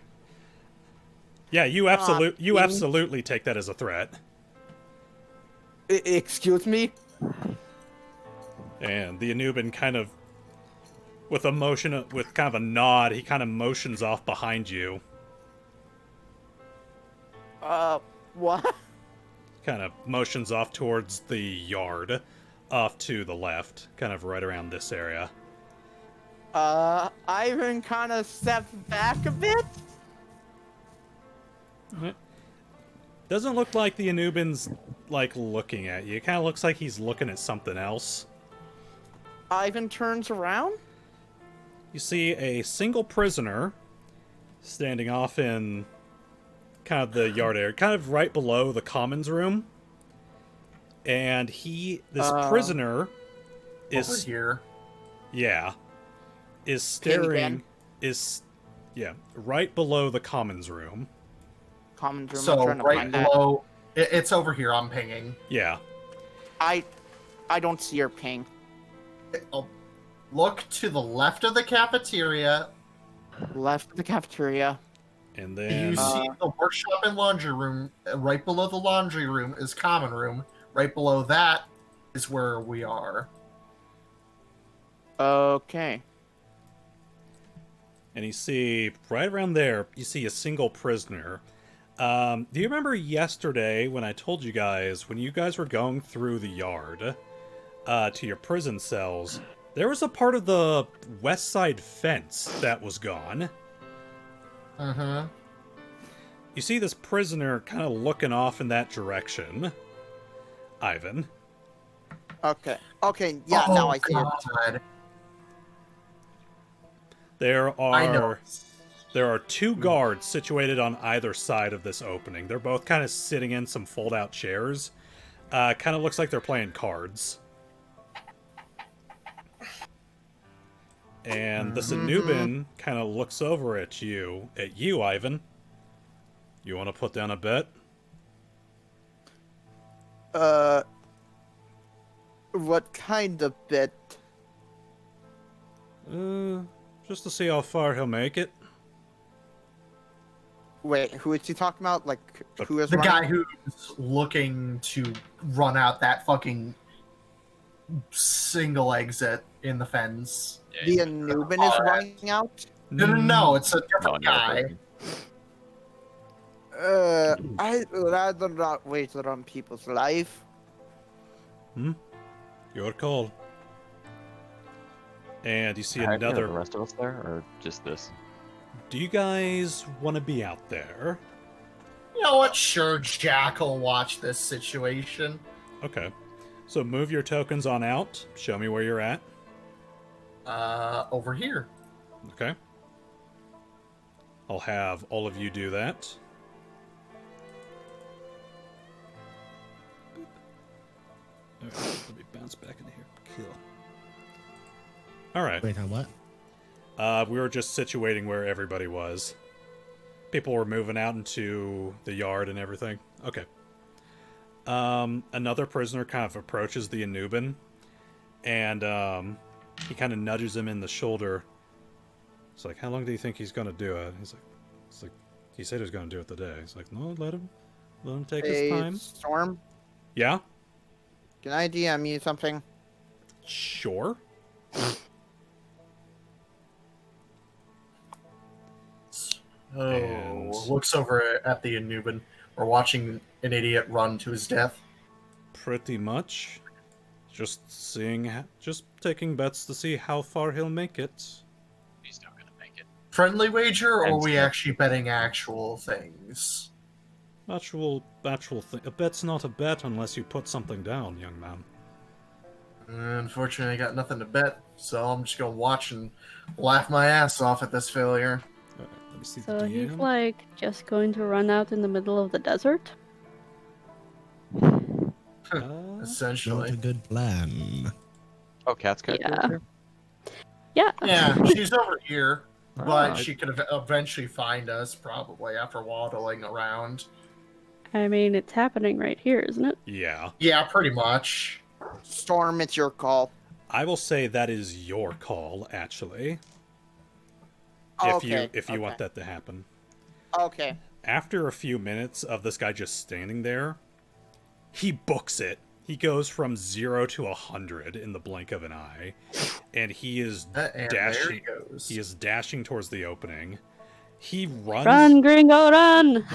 Yeah, you absolutely take that as a threat. Excuse me? And the Anuban kind of, with kind of a nod, he kind of motions off behind you. What? Kind of motions off towards the yard, off to the left, kind of right around this area. Ivan kind of steps back a bit. Doesn't look like the Anuban's, like, looking at you. It kind of looks like he's looking at something else. Ivan turns around. You see a single prisoner standing off in kind of the yard area, kind of right below the commons room. And this prisoner Over is, here. yeah, is staring, right below the commons room. Common room. I'm So trying to right find that. below, it's over here. I'm pinging. Yeah. I don't see your ping. Look to the left of the cafeteria. Left of the cafeteria. And You then, see the workshop and laundry room. Right below the laundry room is common room. Right below that is where we are. Okay. and you see right around there, you see a single prisoner. Do you remember yesterday when I told you guys, when you guys were going through the yard to your prison cells, there was a part of the west side fence that was gone? Mm-hmm. you see this prisoner kind of looking off in that direction. Ivan. Okay. Okay. Yeah. Now I see it. God. I know. There are 2 guards situated on either side of this opening. They're both kind of sitting in some fold-out chairs. Kind of looks like they're playing cards. And this Anubin kind of looks over at you, Ivan. You want to put down a bet? What kind of bit? Just to see how far he'll make it. Wait, who is he talking about? Like, who is The running? guy who's looking to run out that fucking single exit in the fence. The Anubin is running out? No, it's a Oh, different no, guy. I'd rather not waste it on people's life. Your call. And you see Are the another... rest of us there, or just this? Do you guys want to be out there? You know what? Sure, Jack will watch this situation. Okay. So move your tokens on out. Show me where you're at. Over here. Okay. I'll have all of you do that. Alright, let me bounce back into here. Cool. Alright. Wait, on what? We were just situating where everybody was. People were moving out into the yard and everything. Okay. Another prisoner kind of approaches the Anubin, and he kind of nudges him in the shoulder. It's like, how long do you think he's gonna do it? He's like, he said he was gonna do it today. He's like, no, let him take his Hey, time. Storm, Yeah, can I DM you something? sure. Oh, And- looks over at the Anubin. We're watching an idiot run to his death. Pretty much. Just just taking bets to see how far he'll make it. He's not gonna make it. Friendly wager, or are we Thanks. actually betting actual things? Actual thing. A bet's not a bet unless you put something down, young man. Unfortunately, I got nothing to bet, so I'm just gonna watch and laugh my ass off at this failure. Alright, let me see So the he's DM. like just going to run out in the middle of the desert? Uh, Not Essentially. a good plan. Oh, Cat's got Yeah. here? Yeah. Yeah, she's over here, but Alright. she could eventually find us, probably, after waddling around. I mean, it's happening right here, isn't it? yeah. Yeah, pretty much. Storm, it's your call. I will say that is your call, actually. Okay. If you want that to happen. Okay. After a few minutes of this guy just standing there, he books it. He goes from 0 to 100 in the blink of an eye, and he is And there dashing. he goes. He is dashing towards the opening. He runs. Run, Gringo, run!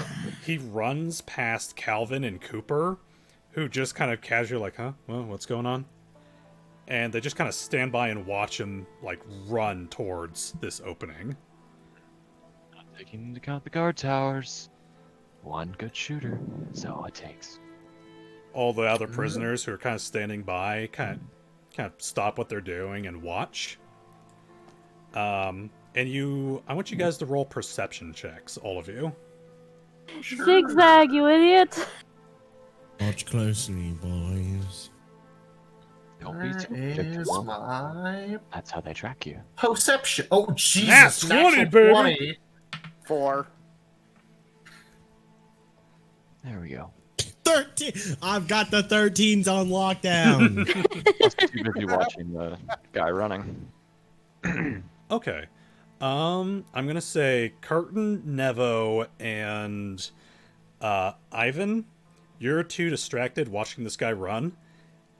He runs past Calvin and Cooper, who just kind of casually like, huh? Well, what's going on? And they just kind of stand by and watch him like run towards this opening. Not taking into account the guard towers. One good shooter, so it takes. All the other prisoners who are kind of standing by kind of stop what they're doing and watch. And I want you guys to roll perception checks, all of you. Sure. Zigzag, you idiot! Watch closely, boys. Don't be Where too is predictable. my That's how they track you. perception? Oh, Jesus. That's 20, natural baby. 20. 4. There we go. 13. I've got the 13s on lockdown. Plus too busy watching the guy running. Okay. I'm gonna say Khurtin, Nevo, and Ivan. You're too distracted watching this guy run.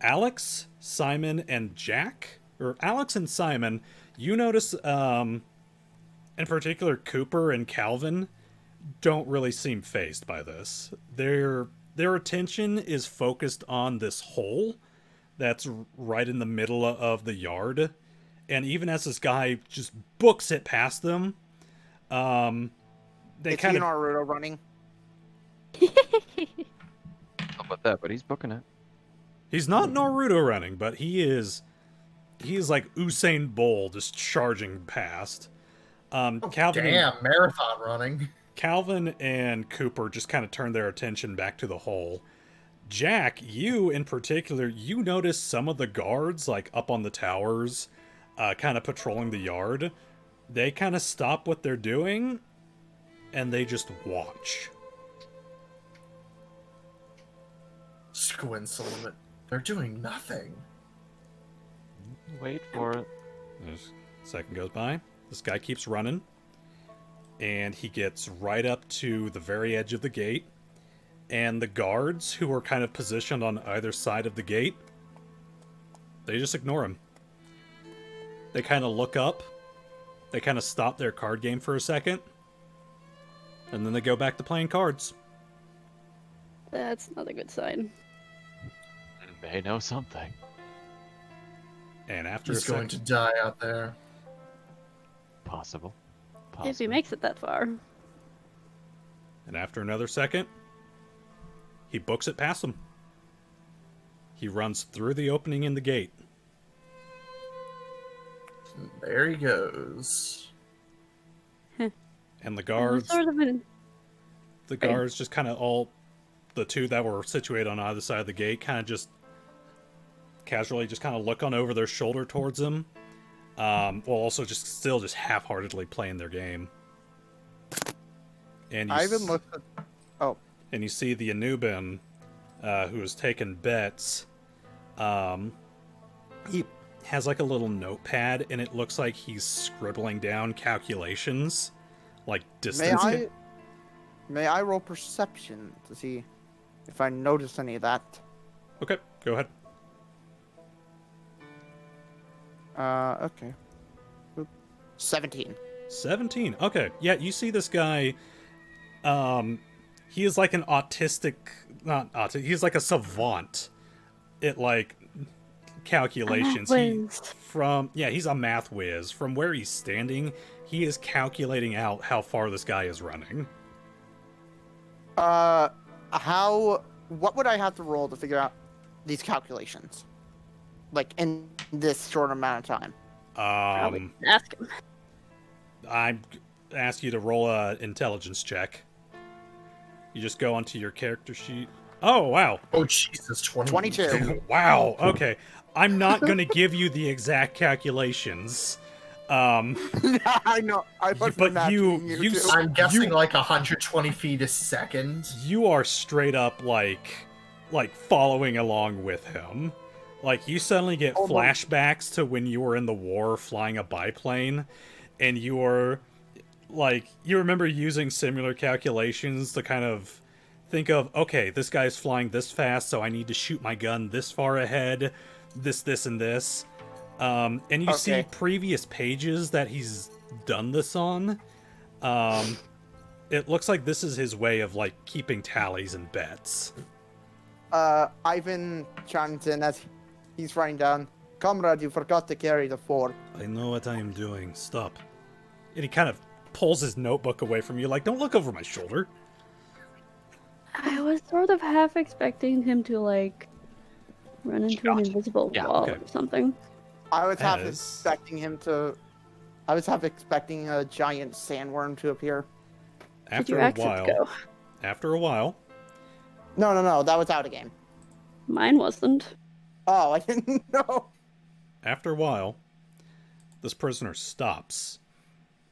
Alex, Simon, and Jack, or Alex and Simon, you notice, in particular, Cooper and Calvin don't really seem fazed by this. Their attention is focused on this hole that's right in the middle of the yard. And even as this guy just books it past them, they It's kind you, of... Naruto, running. How about that? But he's booking it. He's not Naruto running, but he is like Usain Bolt just charging past. Calvin Damn, marathon running. Calvin and Cooper just kind of turn their attention back to the hole. Jack, you in particular, you notice some of the guards like up on the towers, kind of patrolling the yard. They kind of stop what they're doing, and they just watch. Squints a little bit. They're doing nothing. Wait for it. A second goes by. This guy keeps running. And he gets right up to the very edge of the gate. And the guards, who are kind of positioned on either side of the gate, they just ignore him. They kind of look up. They kind of stop their card game for a second. And then they go back to playing cards. That's not a good sign. They know something. And after He's a going second, to die out there. Possible. If he makes it that far. and after another second, he books it past them. He runs through the opening in the gate. There he goes. And the guards, Sort of an... the guards just kind of all, the two that were situated on either side of the gate, kind of just casually just kind of look on over their shoulder towards him. While also just still just half-heartedly playing their game. And you Ivan looked at... Oh. And you see the Anuban, who has taken bets. He has like a little notepad, and it looks like he's scribbling down calculations, like distance. May I roll perception to see if I notice any of that? Okay, go ahead. Okay. 17. 17. Okay, yeah, you see this guy. He is like an autistic, not autistic. He's like a savant at like calculations. He's a math whiz. From where he's standing, he is calculating out how far this guy is running. What would I have to roll to figure out these calculations? Like, in this short amount of time? Probably ask him. I ask you to roll a intelligence check. You just go onto your character sheet. Oh, wow. Oh, Jesus, 22. Wow, okay. I'm not going to give you the exact calculations. I know. I was But imagining you too. I'm guessing like 120 feet a second. You are straight up like following along with him. Like, you suddenly get flashbacks to when you were in the war flying a biplane, and you remember using similar calculations to kind of think of, okay, this guy's flying this fast, so I need to shoot my gun this far ahead, this, and this. And you see previous pages that he's done this on. It looks like this is his way of, like, keeping tallies and bets. Ivan chimes in as he's writing down, "Comrade, you forgot to carry the 4. I know what I am doing. Stop. And he kind of pulls his notebook away from you, like, don't look over my shoulder. I was sort of half expecting him to, like, run into an invisible wall or something. I was half expecting a giant sandworm to appear. After a while. No, that was out of game. Mine wasn't. Oh, I didn't know. After a while, this prisoner stops,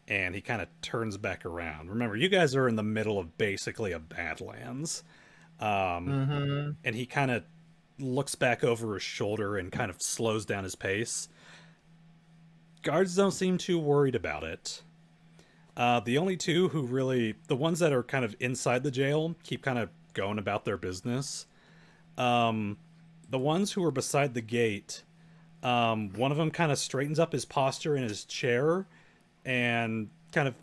and he kind of turns back around. Remember, you guys are in the middle of basically a Badlands. And he kind of looks back over his shoulder and kind of slows down his pace. Guards don't seem too worried about it. The only two who really... The ones that are kind of inside the jail keep kind of going about their business. The ones who are beside the gate, one of them kind of straightens up his posture in his chair and kind of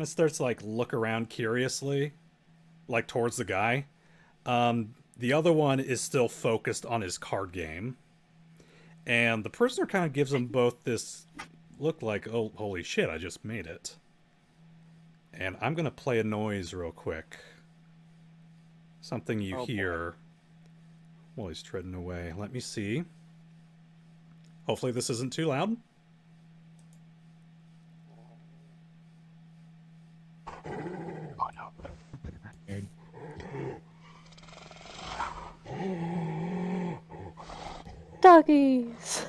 starts to, like, look around curiously, like, towards the guy. The other one is still focused on his card game. And the prisoner kind of gives them both this look like, oh, holy shit, I just made it. And I'm going to play a noise real quick. something you Oh, boy. hear while he's treading away. Let me see. Hopefully this isn't too loud. Oh no. Weird. Doggies.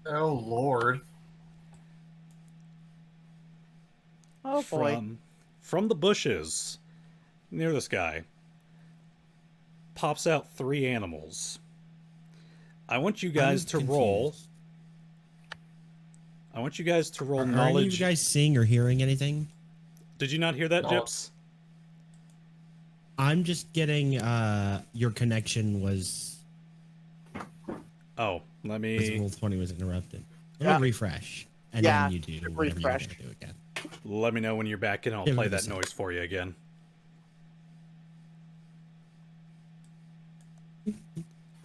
Oh lord. Oh boy. From the bushes near this guy pops out 3 animals. I want you guys to roll. Confused. I want you guys to roll Are any of knowledge. you guys seeing or hearing anything? Did you not hear that, No. Gyps? I'm just getting your connection was Oh, let because me roll 20 was interrupted. Let Yeah. me refresh. And Yeah, then you do whatever you refresh. gotta do again. let me know when you're back and I'll Give play it a that sec. noise for you again.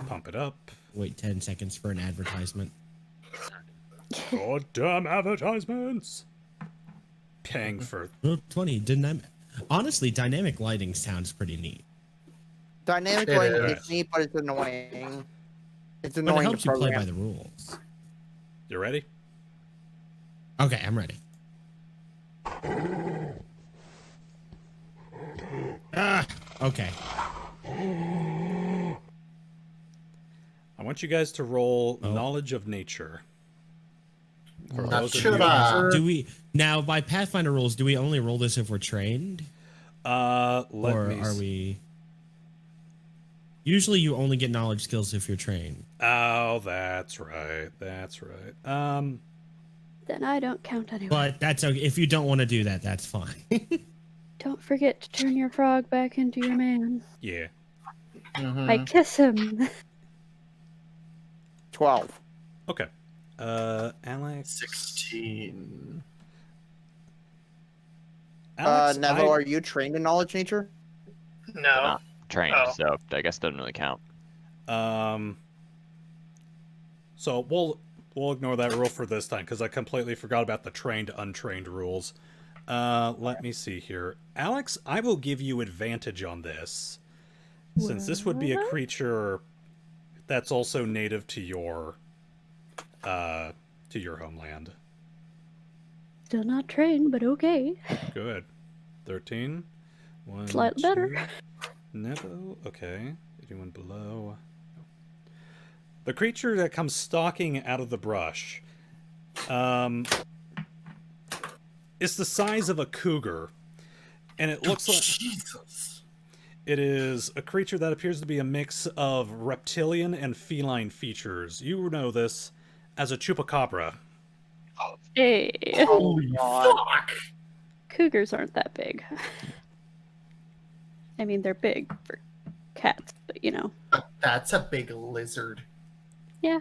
Pump it up. Wait 10 seconds for an advertisement. Goddamn advertisements. Paying for Oh, 20. Honestly, dynamic lighting sounds pretty neat. Dynamic It lighting is. is neat, but it's annoying. It's But it annoying helps to you play program. by the rules. You ready? Okay, I'm ready. Okay. I want you guys to roll Oh. knowledge of nature. For Not those of sure you- about- Do we now by Pathfinder rules? Do we only roll this if we're trained, Let or me are we? Usually, you only get knowledge skills if you're trained. Oh, that's right. That's right. Then I don't count anyway. But that's okay. If you don't want to do that, that's fine. Don't forget to turn your frog back into your man. Yeah. Mhm. I kiss him. 12. Okay. Alex. 16. Alex, Nevo, are you trained in knowledge nature? No. Not trained, Oh. so I guess doesn't really count. So we'll ignore that rule for this time because I completely forgot about the trained untrained rules. Let me see here, Alex. I will give you advantage on this, since this would be a What? creature that's also native to your homeland. Still not trained, but okay. Good. 13. 1, Slightly better. 2. Nevo. Okay. Anyone below? The creature that comes stalking out of the brush is the size of a cougar, and it looks like Jesus. it is a creature that appears to be a mix of reptilian and feline features. You know this as a chupacabra. Hey, Holy God. fuck! cougars aren't that big. I mean, they're big for cats, but you know. That's a big lizard. Yeah.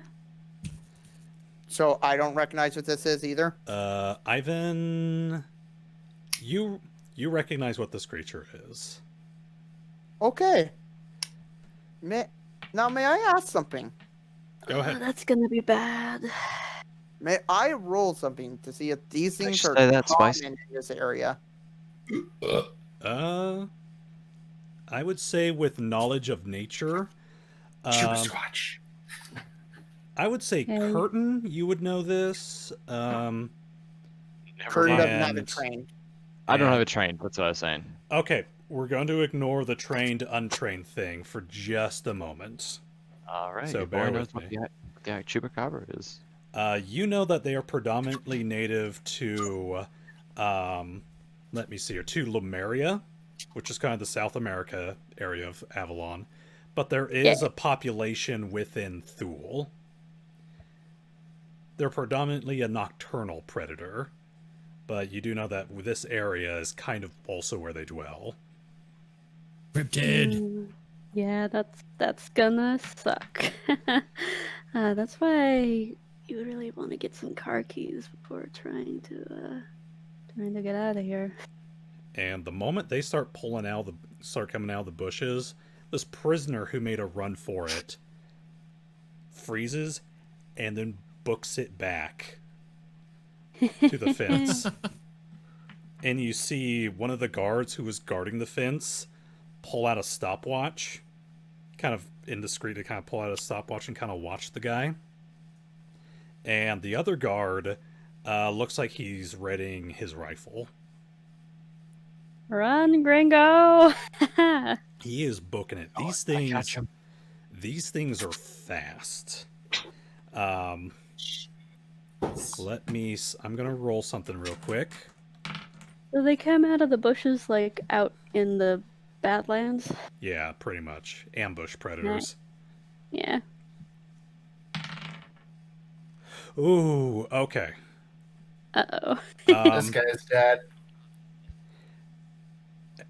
So I don't recognize what this is either. Ivan, you recognize what this creature is. Okay. May I ask something? Go ahead. That's gonna be bad. May I roll something to see if these things just are say that, common Spice? in this area? I would say with knowledge of nature, Squatch. I would say Okay. Khurtin, you would know this. Khurtin mind. doesn't have a And- train. I don't and- have a train. That's what I was saying. Okay, we're going to ignore the trained, untrained thing for just a moment. All right. So your boy bear knows with what me. the chupacabra is. You know that they are predominantly native to, let me see here, to Lemuria, which is kind of the South America area of Avalon. But there is a population within Thule. They're predominantly a nocturnal predator, but you do know that this area is kind of also where they dwell. Cryptid. Yeah, that's gonna suck. That's why you really want to get some car keys before trying to get out of here. And the moment they start coming out of the bushes, this prisoner who made a run for it freezes and then books it back to the fence. And you see one of the guards who was guarding the fence pull out a stopwatch, kind of indiscreetly kind of pull out a stopwatch and kind of watch the guy. And the other guard looks like he's readying his rifle. Run, Gringo! He is booking it. These things are fast. I'm gonna roll something real quick. Do they come out of the bushes, like, out in the Badlands? Yeah, pretty much. Ambush predators. Yeah. Ooh, okay. Uh-oh. This guy's dead.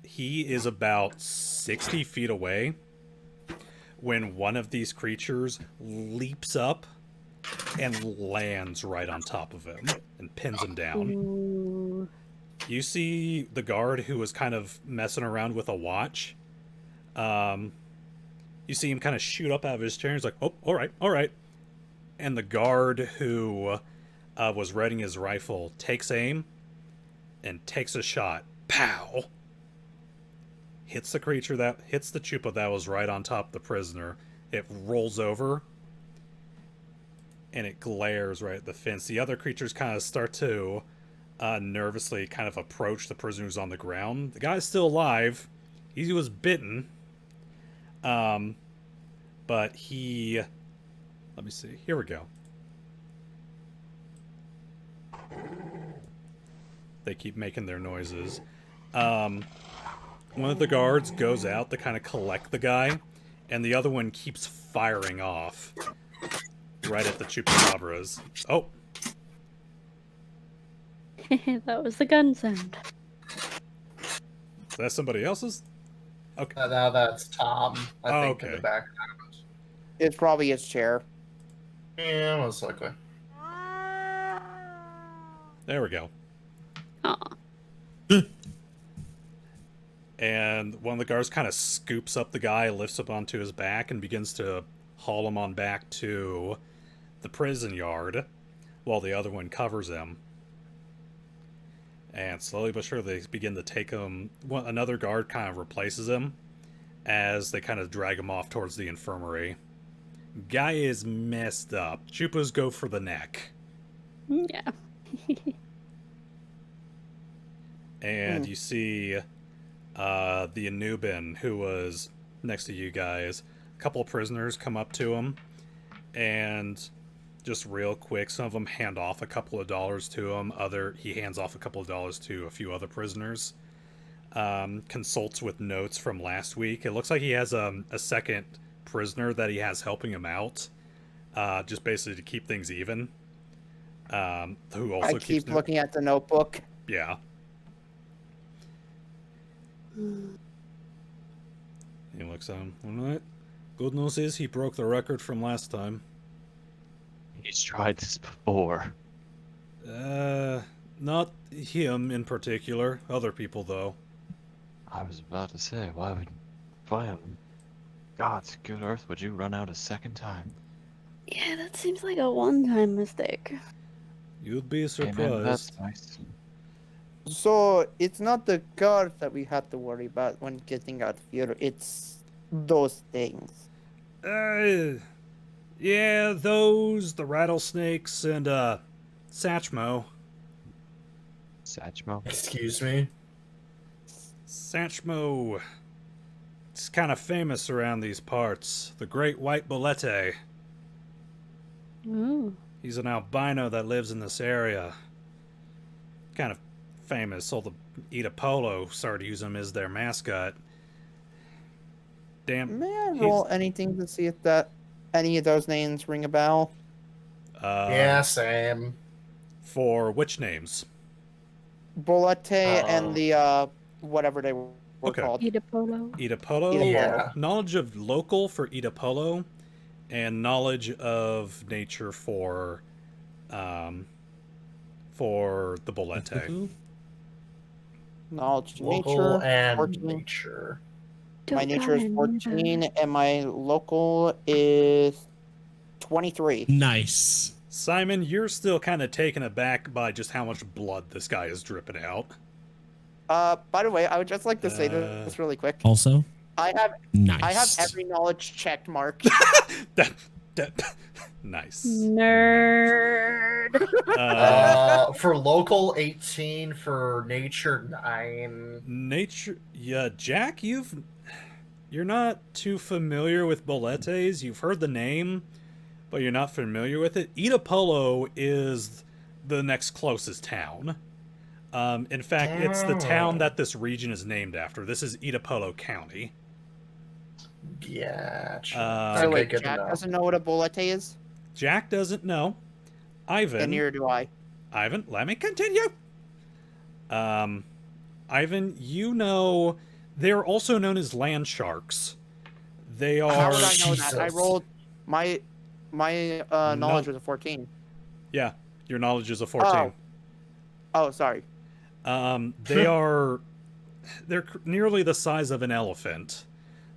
He is about 60 feet away when one of these creatures leaps up and lands right on top of him and pins him down. Ooh. You see the guard who was kind of messing around with a watch. You see him kind of shoot up out of his chair. He's like, oh, all right. And the guard who was readying his rifle takes aim and takes a shot. Pow! Hits the creature hits the chupa that was right on top of the prisoner. It rolls over and it glares right at the fence. The other creatures kind of start to nervously kind of approach the prisoner who's on the ground. The guy's still alive. He was bitten. But he... Let me see. Here we go. They keep making their noises. One of the guards goes out to kind of collect the guy, and the other one keeps firing off right at the chupacabras. Oh! That was the gun sound. Is that somebody else's? Okay. Now that's Tom, I think, in okay. the back. It's probably his chair. Yeah, most likely. There we go. Aw. And one of the guards kind of scoops up the guy, lifts up onto his back, and begins to haul him on back to the prison yard, while the other one covers him. And slowly but surely they begin to take him. Another guard kind of replaces him as they kind of drag him off towards the infirmary. Guy is messed up. Chupas go for the neck. Yeah. And you see the Anubin, who was next to you guys. A couple of prisoners come up to him, and just real quick, some of them hand off a couple of dollars to him. He hands off a couple of dollars to a few other prisoners. Consults with notes from last week. It looks like he has a second prisoner that he has helping him out, just basically to keep things even. Who also I keep looking at the notebook. Yeah. He looks at him. Alright. Good news is he broke the record from last time. He's tried this before. Not him in particular. Other people, though. I was about to say, why on God's good earth would you run out a second time? Yeah, that seems like a one-time mistake. You'd be surprised. Amen, that's nice. So it's not the guards that we have to worry about when getting out here. It's those things. Yeah, those, the rattlesnakes, and, Satchmo. Satchmo? Excuse me? Satchmo. It's kind of famous around these parts. The Great White Bolete. Ooh. He's an albino that lives in this area. Kind of famous. All the Itapolo started using him as their mascot. Damn. May I roll anything to see if that any of those names ring a bell? Yeah, same. For which names? Bolete and the whatever they were Okay. called. Itapolo. Itapolo? Yeah. Knowledge of local for Itapolo, and knowledge of nature for the Bolete. Knowledge to Local nature. and 14. nature. My nature is 14, and my local is 23. Nice. Simon, you're still kind of taken aback by just how much blood this guy is dripping out. By the way, I would just like to say this really quick. Also, I have Nice. every knowledge checked mark. that, nice. Nerd. For local 18, for nature 9. Nature, yeah, Jack, you're not too familiar with Boletes. You've heard the name, but you're not familiar with it. Itapolo is the next closest town. In fact, it's the town that this region is named after. This is Itapolo County. Yeah. So wait, good to Jack know. doesn't know what a bolete is, Jack doesn't know. Ivan. and neither do I. Ivan, let me continue. Ivan, you know they're also known as land sharks. They are. How would I know that? Jesus. I rolled my knowledge was a 14. Yeah, your knowledge is a 14. Oh, sorry. They're nearly the size of an elephant.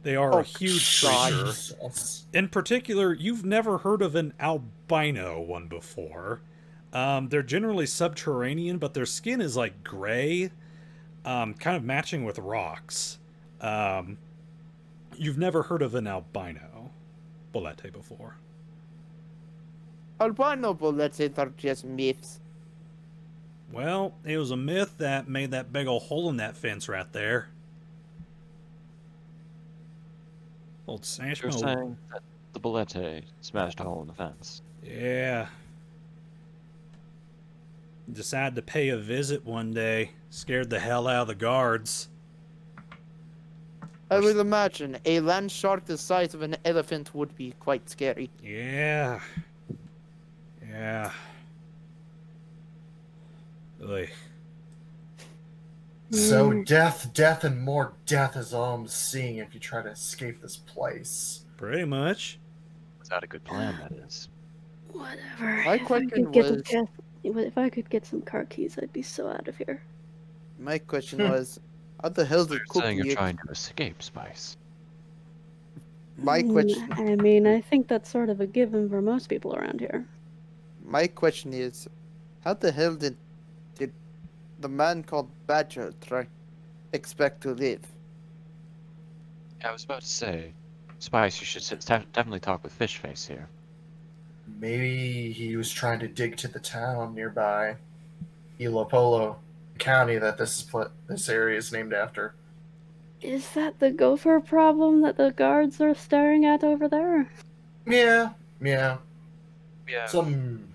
They are a huge creature. Jesus. In particular, you've never heard of an albino one before. They're generally subterranean, but their skin is like gray, kind of matching with rocks. You've never heard of an albino bolete before. Albino boletes are just myths. Well, it was a myth that made that big old hole in that fence right there. Old You're Sashmo. saying that the Bolete smashed a hole in the fence. Yeah. Decided to pay a visit one day. Scared the hell out of the guards. I would imagine a land shark the size of an elephant would be quite scary. Yeah. Yeah. Ugh. So death, and more death is all I'm seeing if you try to escape this place. Pretty much. Without a good plan, that is. Whatever. My If I question could get was- if I could get some car keys, I'd be so out of here. My question was, how the hell did You're saying Cookie... you're trying to escape, Spice. My question... I mean, I think that's sort of a given for most people around here. My question is, how the hell did the man called Badger expect to live? I was about to say, Spice, you should definitely talk with Fishface here. Maybe he was trying to dig to the town nearby, Ilopolo County, that this area is named after. Is that the gopher problem that the guards are staring at over there? Yeah. Yeah. Some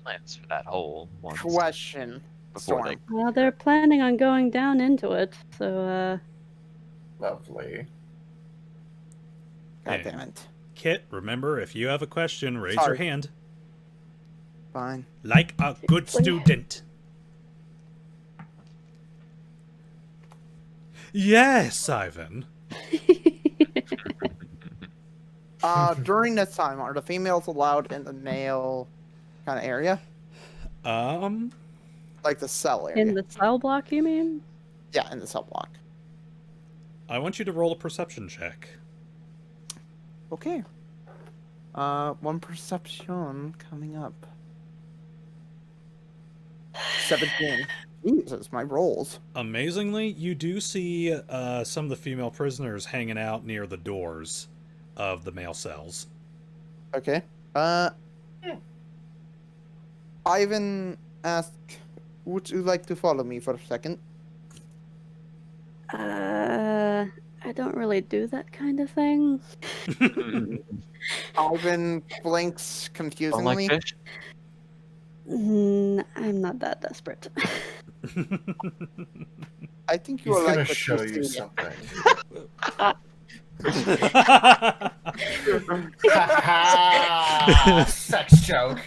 Plans for that hole once Question. before Storm. Well, they're planning on going down into it, so, lovely. God Yeah. damn it. Kit, remember, if you have a question, raise Sorry. your hand. Fine. Like a good student. Yes, Ivan. During this time, are the females allowed in the male kind of area? Like the cell area? in the cell block, you mean? Yeah, in the cell block. I want you to roll a perception check. Okay. One perception coming up. 17. Jesus, my rolls. Amazingly, you do see some of the female prisoners hanging out near the doors of the male cells. Okay. Ivan asked, would you like to follow me for a second? I don't really do that kind of thing. Ivan blinks Don't confusingly. like fish? I'm not that desperate. I think you He's are gonna like what show you you see. something. Sex joke.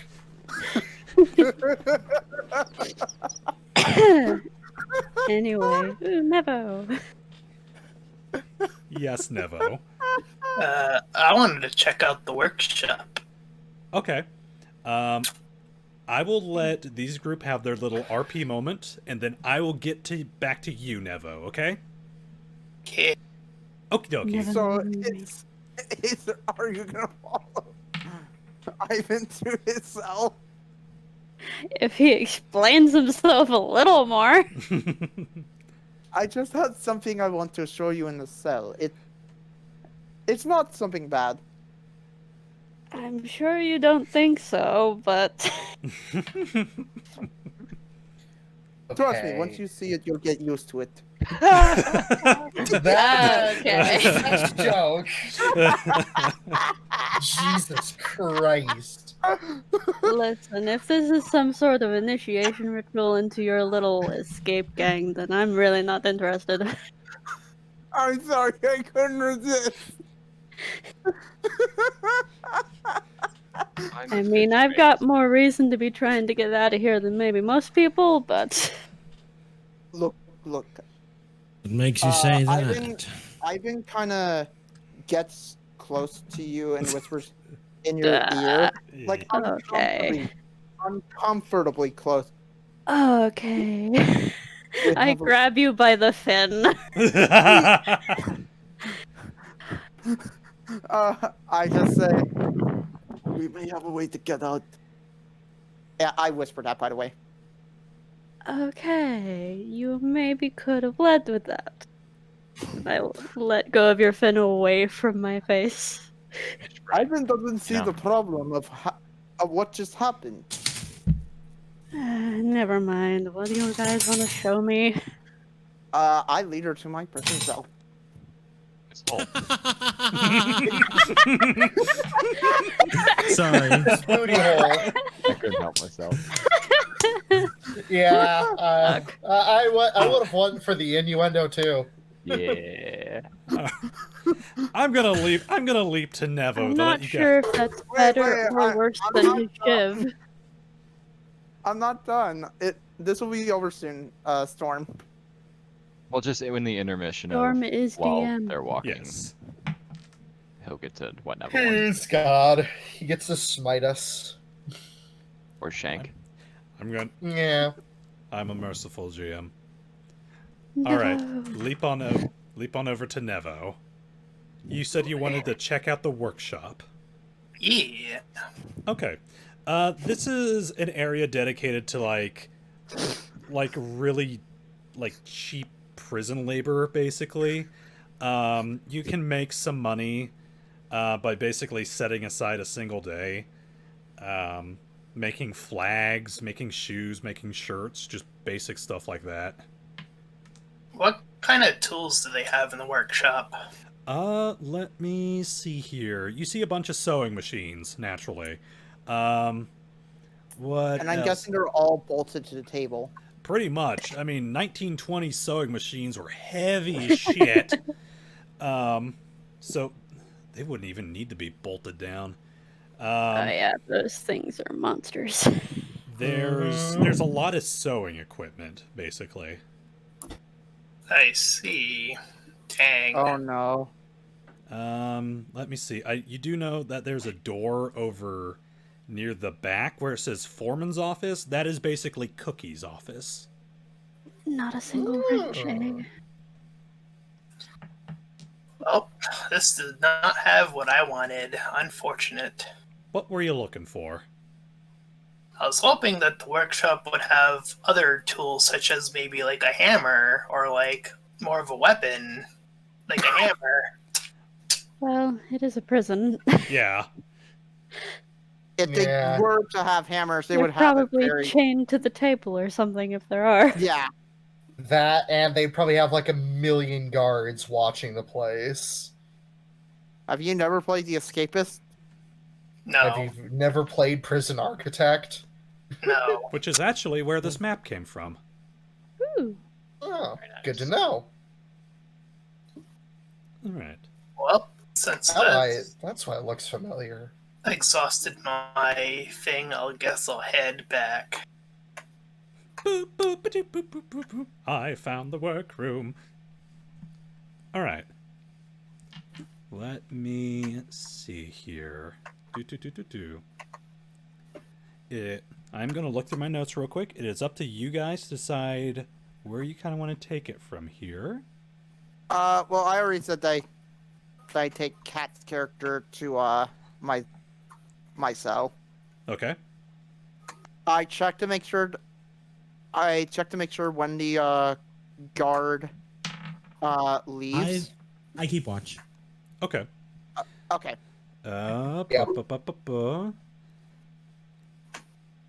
Anyway, Nevo. Yes, Nevo. I wanted to check out the workshop. Okay. I will let these group have their little RP moment, and then I will get back to you, Nevo, okay? Okay. Okie dokie. Nevo. So, are you gonna follow Ivan to his cell? If he explains himself a little more. I just had something I want to show you in the cell. It's not something bad. I'm sure you don't think so, but Trust me, once you see it, you'll get used to it. That Okay. is a joke. Jesus Christ. listen, if this is some sort of initiation ritual into your little escape gang, then I'm really not interested. I'm sorry, I couldn't resist. I mean, I've got more reason to be trying to get out of here than maybe most people, but Look. What makes you say that? Ivan kind of gets close to you and whispers in your ear, like okay. uncomfortably close. Okay. I have a- grab you by the fin. I just say, we may have a way to get out. Yeah, I whispered that, by the way. Okay, you maybe could have led with that. I let go of your fin away from my face. Ivan doesn't see Yeah. the problem of what just happened. Never mind. What do you guys want to show me? I lead her to my prison cell. It's all Sorry. Booty hole. I couldn't help myself. Yeah, I would have won for the innuendo too. Yeah. I'm gonna leap to Nevo I'm to not let you sure if that's Wait, better wait, or worse I'm than not his done. shiv. I'm not done. This will be over soon, Storm. Well, just in the intermission Storm of is while DM. they're walking, Yes. he'll get to what Nevo wants. Please God, he gets to smite us. Or Shank. Yeah. I'm a merciful GM. All right, leap on over to Nevo. You said you wanted to check out the workshop. Yeah. Okay. This is an area dedicated to like really cheap prison labor, basically. You can make some money by basically setting aside a single day, making flags, making shoes, making shirts, just basic stuff like that. What kind of tools do they have in the workshop? Let me see here. You see a bunch of sewing machines, naturally. What And I'm else? guessing they're all bolted to the table. Pretty much. I mean, 1920 sewing machines were heavy as shit. So they wouldn't even need to be bolted down. Oh yeah, those things are monsters. There's a lot of sewing equipment, basically. I see. Dang. Oh no. Let me see. You do know that there's a door over near the back where it says Foreman's office. That is basically Cookie's office. Not a single wrench, eh? Well, this did not have what I wanted. Unfortunate. What were you looking for? I was hoping that the workshop would have other tools, such as maybe like a hammer or like more of a weapon, like a hammer. Well, it is a prison. Yeah. If they Yeah. were to have hammers, they They're would have probably it very... chained to the table or something if there are. Yeah. That, and they probably have like 1,000,000 guards watching the place. Have you never played The Escapist? No, Have you never played Prison Architect? no. Which is actually where this map came from. Ooh. Oh, Very nice. good to know. All right. Well, since That's why it looks familiar. exhausted my thing, I guess I'll head back. Boop, boop, ba-doop, boop, boop, boop, boop. I found the workroom. All right. Let me see here. I'm going to look through my notes real quick. It is up to you guys to decide where you kind of want to take it from here. Well, I already said that I take Kat's character to, my cell. Okay. I check to make sure when the, guard, leaves. I keep watch. Okay. Okay. Yep.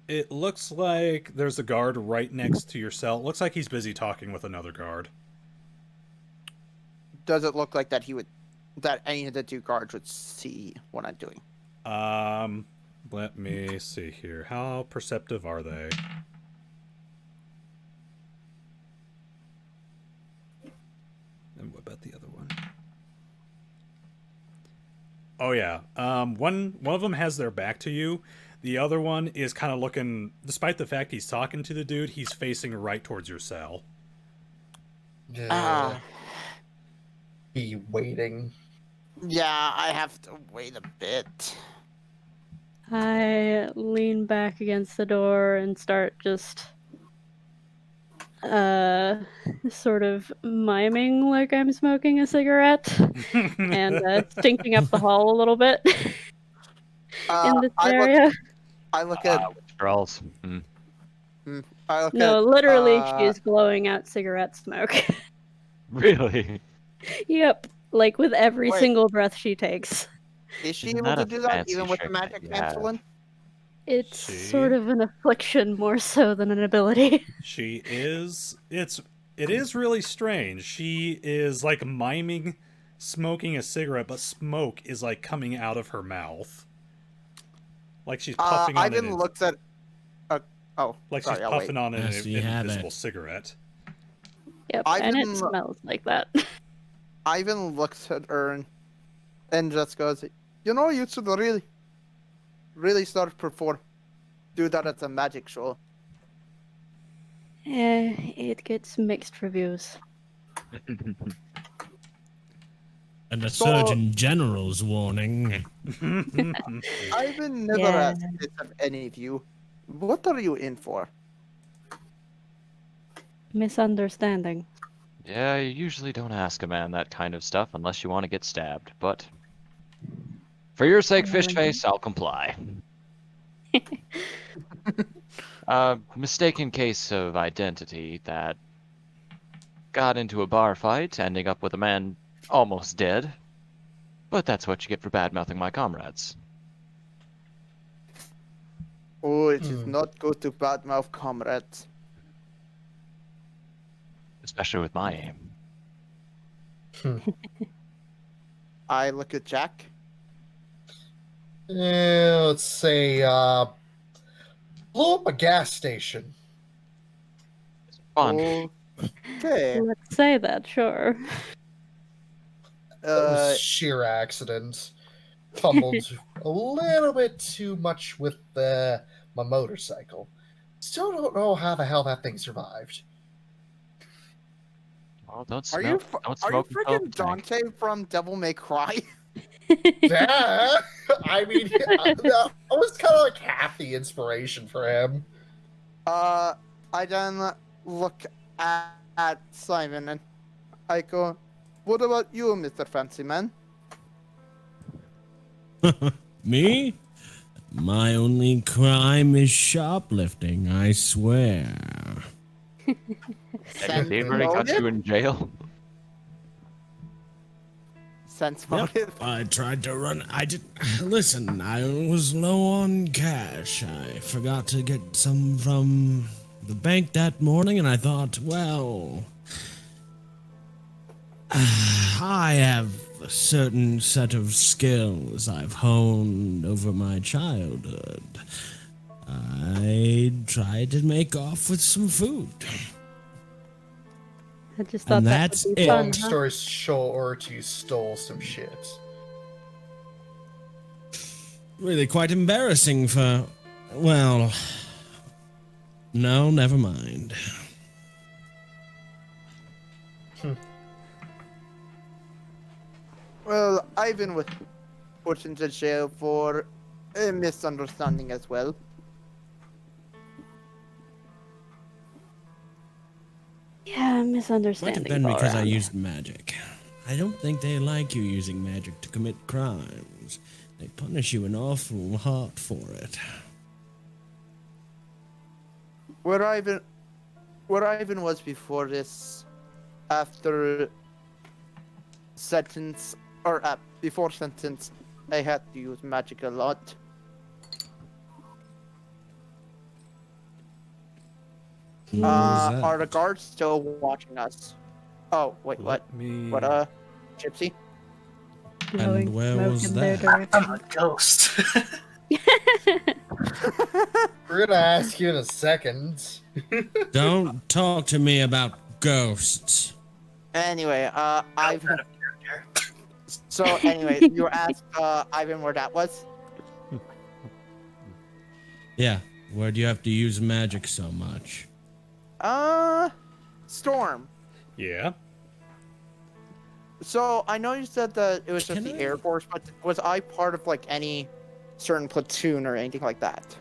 It looks like there's a guard right next to your cell. It looks like he's busy talking with another guard. Does it look like that that any of the 2 guards would see what I'm doing? Let me see here. How perceptive are they? And what about the other one? Oh yeah. One of them has their back to you. The other one is kind of looking, despite the fact he's talking to the dude, he's facing right towards your cell. Be waiting. Yeah, I have to wait a bit. I lean back against the door and start just sort of miming like I'm smoking a cigarette and stinking up the hall a little bit in this area. I look at Withdrawals. I look No, at, literally, she is blowing out cigarette smoke. Really? Yep, like with every Wait. single breath she takes. Is she Isn't able that to a do that fancy even with the trick that magic you have? canceling? It's See? sort of an affliction more so than an ability. She is. It is really strange. She is like miming smoking a cigarette, but smoke is like coming out of her mouth. Like she's puffing on Ivan looks at. Oh, like sorry, she's I'll puffing wait. on an Yes, you have invisible it. cigarette. Yep, and it Ivan- smells like that. Ivan looks at her and just goes, "You know, you should really start perform. Do that at the magic show." It gets mixed reviews. And the So- Surgeon General's warning. Ivan never Yeah. asked this of any of you. What are you in for? Misunderstanding. Yeah, you usually don't ask a man that kind of stuff unless you want to get stabbed, but for your sake, Fishface, I'll comply. Mistaken case of identity that got into a bar fight, ending up with a man almost dead. But that's what you get for bad-mouthing my comrades. Oh, it is not good to badmouth comrades. Especially with my aim. I look at Jack. Let's say, blow up a gas station. Fun. Okay. Let's say that, sure. That was sheer accident. Fumbled a little bit too much with my motorcycle. Still don't know how the hell that thing survived. Well, don't Are smoke. you Don't are you smoke and fill up freaking the tank. Dante from Devil May Cry? Yeah, I mean, that was kind of like half the inspiration for him. I then look at Simon and I go, "What about you, Mr. Fancy Man?" Me? My only crime is shoplifting, I swear. Have they already got you in jail? Sense motive. I tried to run. Listen, I was low on cash. I forgot to get some from the bank that morning, and I thought, well, I have a certain set of skills I've honed over my childhood. I tried to make off with some food. I just thought And that that's would be it. fun. Long huh? story short, you stole some shit. Really quite embarrassing for, well, no, never mind. Well, Ivan was put into jail for a misunderstanding as well. Yeah, Might misunderstanding. have been because I around. used magic. I don't think they like you using magic to commit crimes. They punish you an awful lot for it. Where Ivan was before this, after sentence or before sentence, I had to use magic a lot. Are the guards still watching us? Oh, wait, what? Let me. What, Gypsy? And where smoke was in their that? I'm direction. a ghost. We're gonna ask you in a second. Don't talk to me about ghosts. Anyway, Out Ivan. of character. So, anyway, you asked, Ivan where that was? Yeah, where do you have to use magic so much? Storm. Yeah. So, I know you said that it was just Can the I- Air Force, but was I part of, like, any certain platoon or anything like that?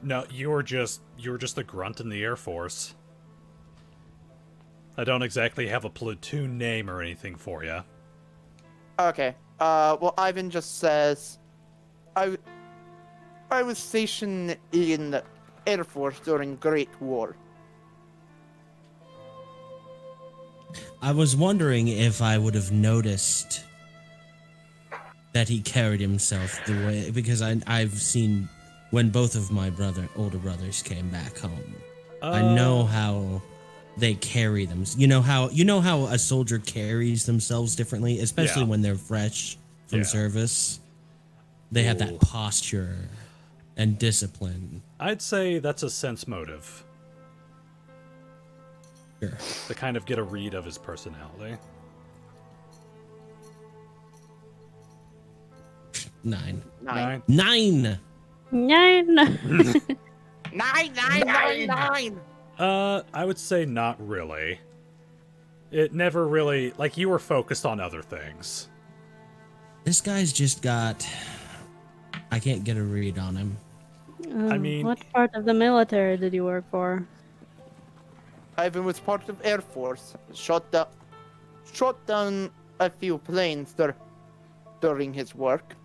No, you were just a grunt in the Air Force. I don't exactly have a platoon name or anything for you. Okay. Well, Ivan just says, I was stationed in the Air Force during Great War. I was wondering if I would have noticed that he carried himself the way, because I've seen when both of my older brothers came back home. I know how they carry them. You know how a soldier carries themselves differently, especially Yeah. when they're fresh from Yeah. service. They have Ooh. that posture and discipline. I'd say that's a sense motive. Sure. To kind of get a read of his personality. 9. Nine. 9. 9. 9. I would say not really. It never really, like, you were focused on other things. This guy's just got. I can't get a read on him. I mean- What part of the military did you work for? Ivan was part of Air Force. Shot down a few planes during his work.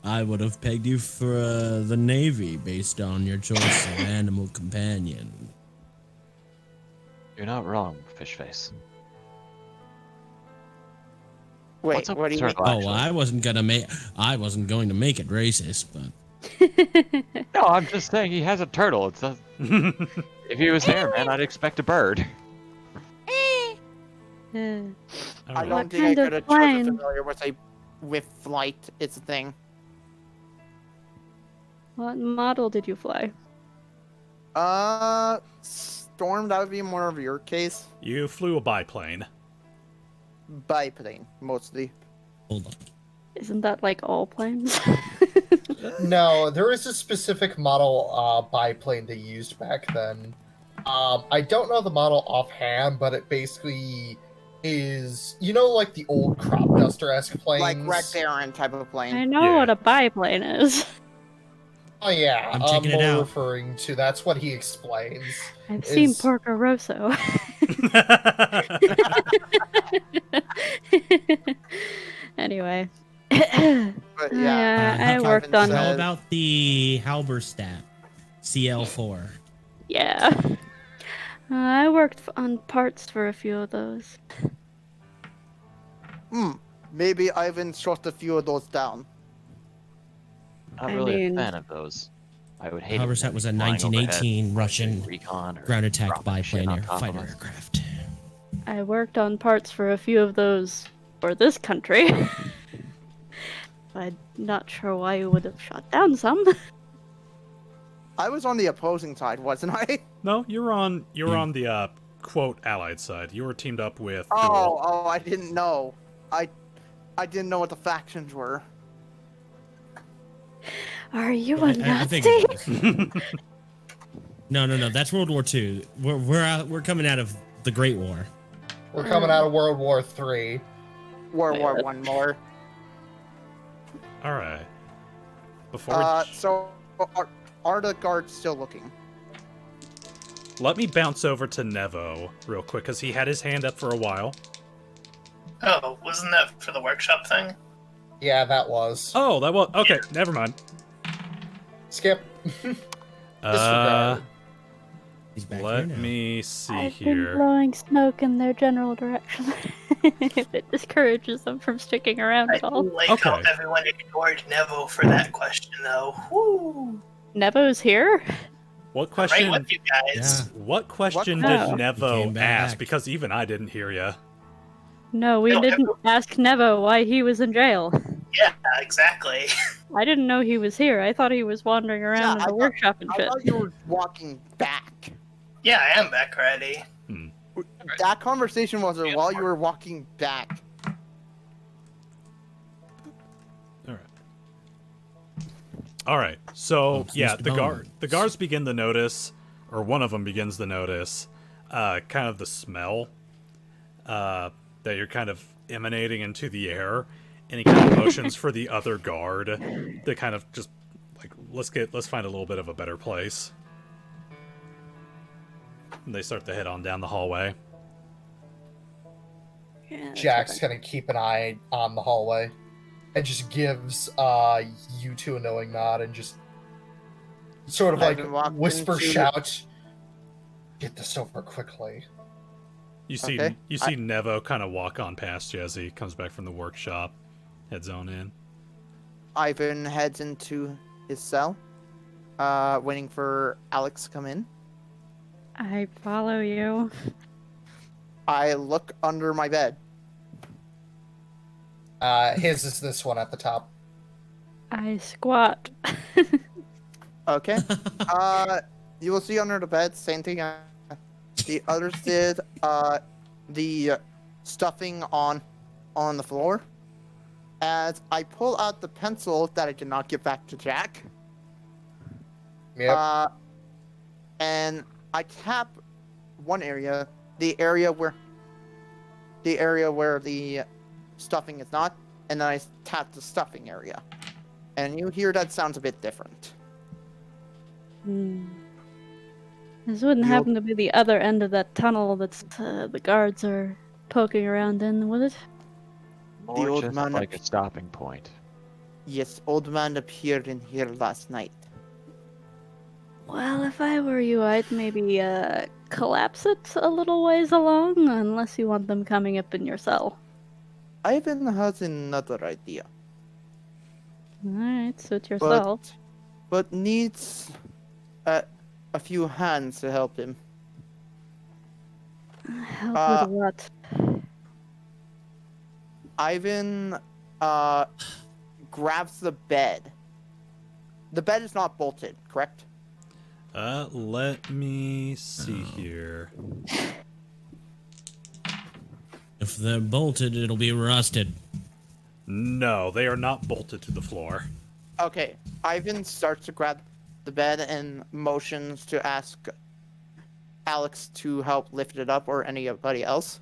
I would have pegged you for the Navy based on your choice of animal companion. You're not wrong, Fishface. Wait, What's up what do with you mean? Turtle, Oh, actually? well, I wasn't going to make it racist, but No, I'm just saying he has a turtle. It's if he was hair, man, I'd expect a bird. I Alright. don't What think I kind of could have plane? chosen familiar with flight. It's a thing. What model did you fly? Storm, that would be more of your case. You flew a biplane. Biplane, mostly. hold on. Isn't that like all planes? No, there is a specific model biplane they used back then. I don't know the model offhand, but it basically is, like the old crop duster-esque planes. Like Red Baron type of I plane. know Yeah. what a biplane is. Oh yeah, I'm checking it more out. referring to, that's what he explains. I've seen Is- Porco Rosso. Anyway. But yeah. I how- worked Ivan on. said- How about the Halberstadt CL4? Yeah. I worked on parts for a few of those. Maybe Ivan shot a few of those down. Not I really mean- a fan of those. I would hate it Halberstadt when was a flying 1918 overhead, Russian recon or ground attack dropping shit on biplane top of fighter us. aircraft. I worked on parts for a few of those for this country. I'm not sure why you would have shot down some. I was on the opposing side, wasn't I? No, you're on the quote allied side. You were teamed up with Oh, I didn't know. I didn't know what the factions were. Are you a I Nazi? think it was. No. That's World War II. We're coming out of the Great War. We're coming out of World War III. World War One more. All right. Before So are the guards still looking? let me bounce over to Nevo real quick because he had his hand up for a while. Oh, wasn't that for the workshop thing? Yeah, that was. Oh, that was okay. Never mind. Skip. Uh, Disregard. He's back here Let now. me see I've been here. blowing smoke in their general direction. If it discourages them from sticking around I at all. like how Okay. everyone ignored Nevo for that question, though. Woo! Nevo's here? What Right question? with you guys. What question What did question? He Nevo came ask? back. Because even I didn't hear ya. No, we No, didn't ask Nevo why he was in jail. Yeah, exactly. I didn't know he was here. I thought he was wandering around in I the thought- workshop and I shit. thought you were walking back. Yeah, I am back already. That conversation was while you were walking back. All right. So Oops, yeah, Mr. the guards begin to notice, or one of them begins to notice, kind of the smell that you're kind of emanating into the air, and he kind of motions for the other guard to kind of just like let's find a little bit of a better place. And they start to head on down the hallway. Yeah, that's Jack's what gonna keep an eye on the hallway and just gives you two a knowing nod and just sort of like Ivan walked whisper into- shout, "Get this over quickly." You see Okay. Nevo kind of walk on past you as he comes back from the workshop, heads on in. Ivan heads into his cell, waiting for Alex to come in. I follow you. I look under my bed. His is this one at the top. I squat. Okay. You will see under the bed, same thing the others did. The stuffing on the floor. As I pull out the pencil that I did not give back to Jack. Yep. And I tap one area, the area where the stuffing is not, and then I tap the stuffing area. And you hear that sounds a bit different. This wouldn't You'll- happen to be the other end of that tunnel that's the guards are poking around in, would it? More old just man like a stopping point. Yes, old man appeared in here last night. Well, if I were you, I'd maybe collapse it a little ways along, unless you want them coming up in your cell. Ivan has another idea, Alright, suit yourself. but needs a few hands to help him. Help with what? Ivan grabs the bed. The bed is not bolted, correct? Let me see here. If they're bolted, it'll be rusted. No, they are not bolted to the floor. Okay. Ivan starts to grab the bed and motions to ask Alex to help lift it up or anybody else.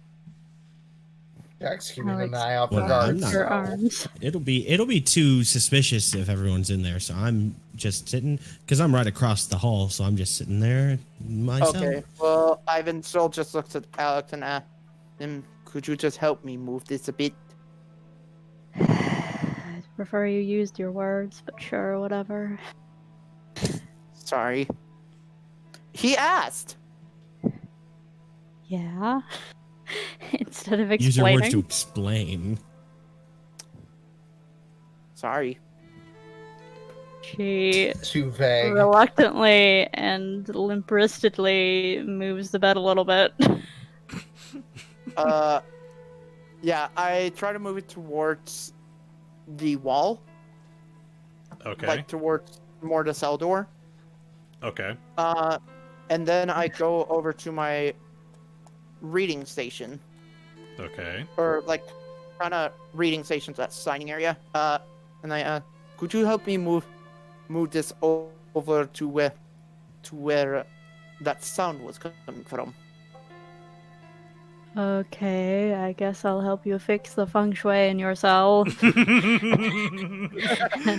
Jack's keeping an Alex, eye out for Well, guards. I'm Your not- arms. It'll be too suspicious if everyone's in there. So I'm just sitting because I'm right across the hall. So I'm just sitting there myself. Okay. Well, Ivan still just looks at Alex and asks him, "Could you just help me move this a bit?" I'd prefer you used your words, but sure, whatever. Sorry. He asked. Yeah. Instead of Use your words to explaining. explain. Sorry. She Too vague. reluctantly and limp-wristedly moves the bed a little bit. Yeah, I try to move it towards the wall, Okay. like towards more the cell door. Okay. And then I go over to my reading station, Okay. or like kind of reading stations at signing area. And I could you help me move this over to where that sound was coming from? Okay, I guess I'll help you fix the feng shui in your cell. And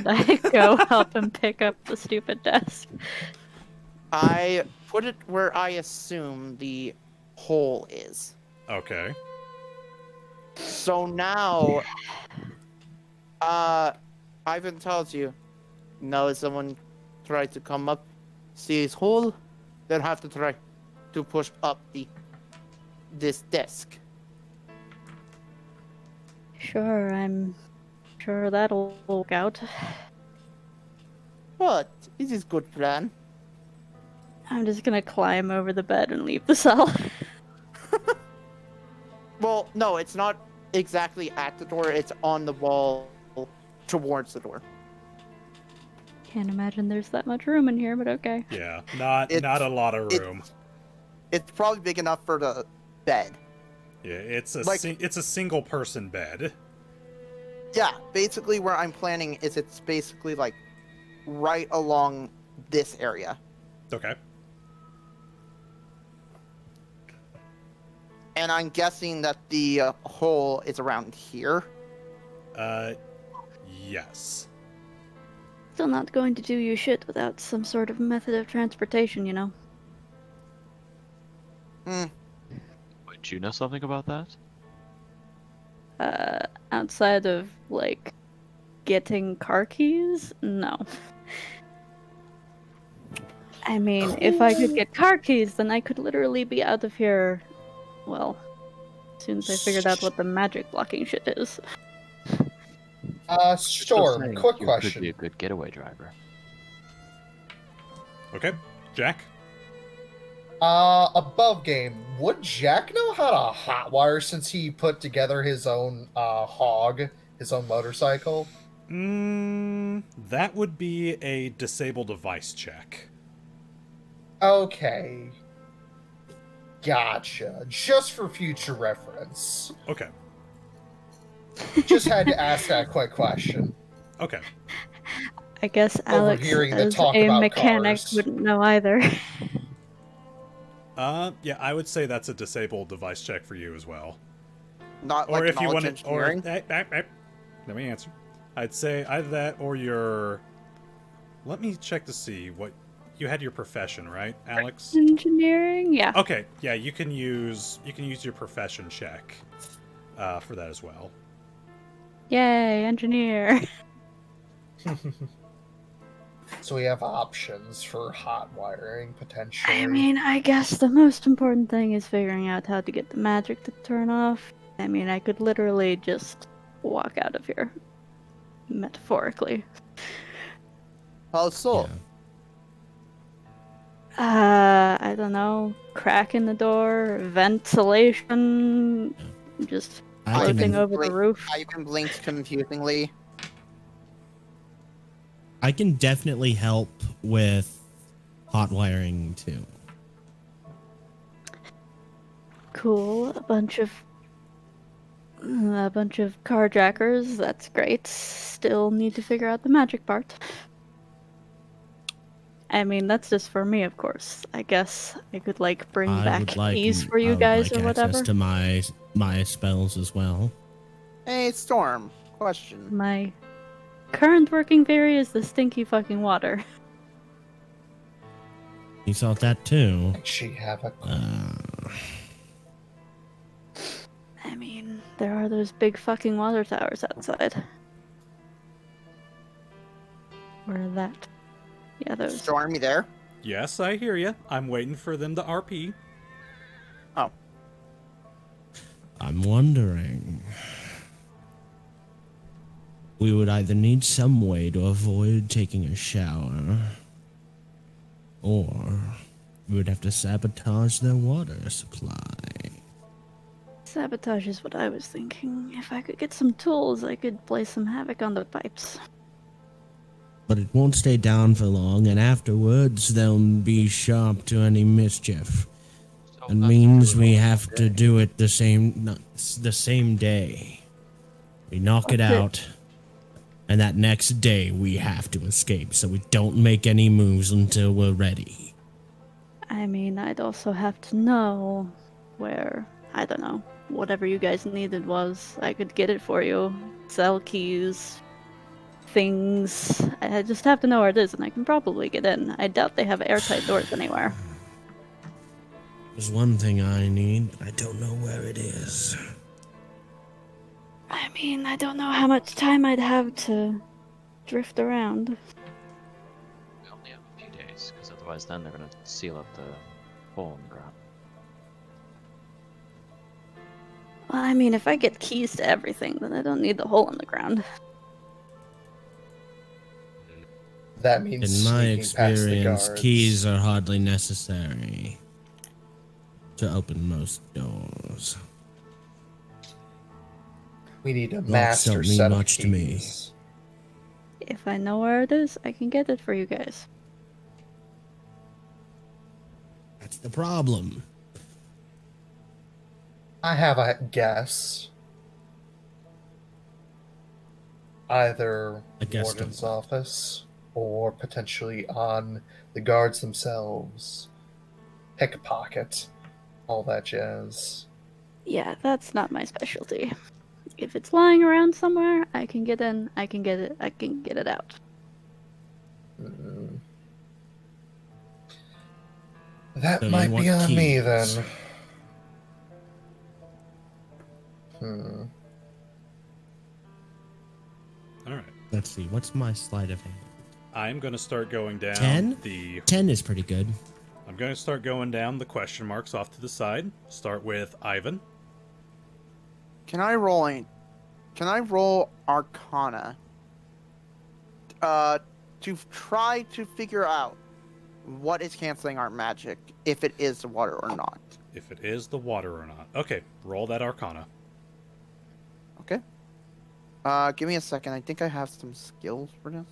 I go help him pick up the stupid desk. I put it where I assume the hole is. Okay. So now, Ivan tells you, now if someone tries to come up, see his hole, they'll have to try to push up this desk. Sure, I'm sure that'll work out. But it is good plan. I'm just gonna climb over the bed and leave the cell. Well, no, it's not exactly at the door. It's on the wall towards the door. Can't imagine there's that much room in here, but okay. Yeah, not a lot of room. It's probably big enough for the bed. Yeah, it's a Like- it's a single person bed. Yeah, basically where I'm planning is it's basically like right along this area. Okay. And I'm guessing that the hole is around here. Yes. Still not going to do you shit without some sort of method of transportation, you know? Would you know something about that? Outside of, like, getting car keys? No. I mean, if I could get car keys, then I could literally be out of here, well, as soon as I figured out what the magic blocking shit is. Storm, Saying quick you question. could be a good getaway driver. Okay, Jack. Above game, would Jack know how to hotwire since he put together his own his own motorcycle? That would be a disable device check. Okay. Gotcha. Just for future reference. Okay. Just had to ask that quick question. Okay. I guess Alex, Overhearing the as talk a about mechanic, cars. wouldn't know either. Yeah, I would say that's a disabled device check for you as well. Not Or like if you knowledge want to, or engineering. let me answer. I'd say either that or your. Let me check to see what you had your profession, right, Alex? Engineering? Yeah. Okay, yeah, you can use your profession check for that as well. Yay, engineer. So we have options for hot wiring potentially. I mean, I guess the most important thing is figuring out how to get the magic to turn off. I mean, I could literally just walk out of here. Metaphorically. How so? I don't know. Crack in the door, ventilation, just I floating can, over the roof. I even blinked confusingly. I can definitely help with hot wiring too. Cool. A bunch of carjackers. That's great. Still need to figure out the magic part. I mean, that's just for me, of course. I guess I could like bring I back would like keys for I you would guys like or access whatever. to my spells as well. Hey, Storm. Question. My current working theory is the stinky fucking water. You thought that too. Actually have a I mean, there are those big fucking water towers outside. Where are that? Yeah, those. Storm, you there? Yes, I hear you. I'm waiting for them to RP. Oh. I'm wondering. We would either need some way to avoid taking a shower, or we would have to sabotage their water supply. Sabotage is what I was thinking. If I could get some tools, I could play some havoc on the pipes. But it won't stay down for long, and afterwards they'll be sharp to any mischief. It means we have to do it the same day. We knock it out, and that next day we have to escape, so we don't make any moves until we're ready. I mean, I'd also have to know where, I don't know, whatever you guys needed was. I could get it for you. Cell keys, things. I just have to know where it is, and I can probably get in. I doubt they have airtight doors anywhere. There's one thing I need. I don't know where it is. I mean, I don't know how much time I'd have to drift around. We only have a few days, because otherwise then they're going to seal up the hole in the ground. Well, I mean, if I get keys to everything, then I don't need the hole in the ground. That means In my sneaking past the experience, guards. keys are hardly necessary to open most doors. We need a Locks master don't mean set of much to me. keys. If I know where it is, I can get it for you guys. That's the problem. I have a guess. Either A guess warden's don't. office or potentially on the guards themselves. Pickpocket. All that jazz. Yeah, that's not my specialty. If it's lying around somewhere, I can get in, I can get it out. Mm. That So you might want be on me keys. then. All right. Let's see. What's my sleight of hand? I'm going to start going down 10? the... 10 is pretty good. I'm going to start going down the question marks off to the side. Start with Ivan. Can I roll Arcana? To try to figure out what is canceling our magic, if it is the water or not. If it is the water or not. Okay, roll that Arcana. Okay. Give me a second. I think I have some skills for this.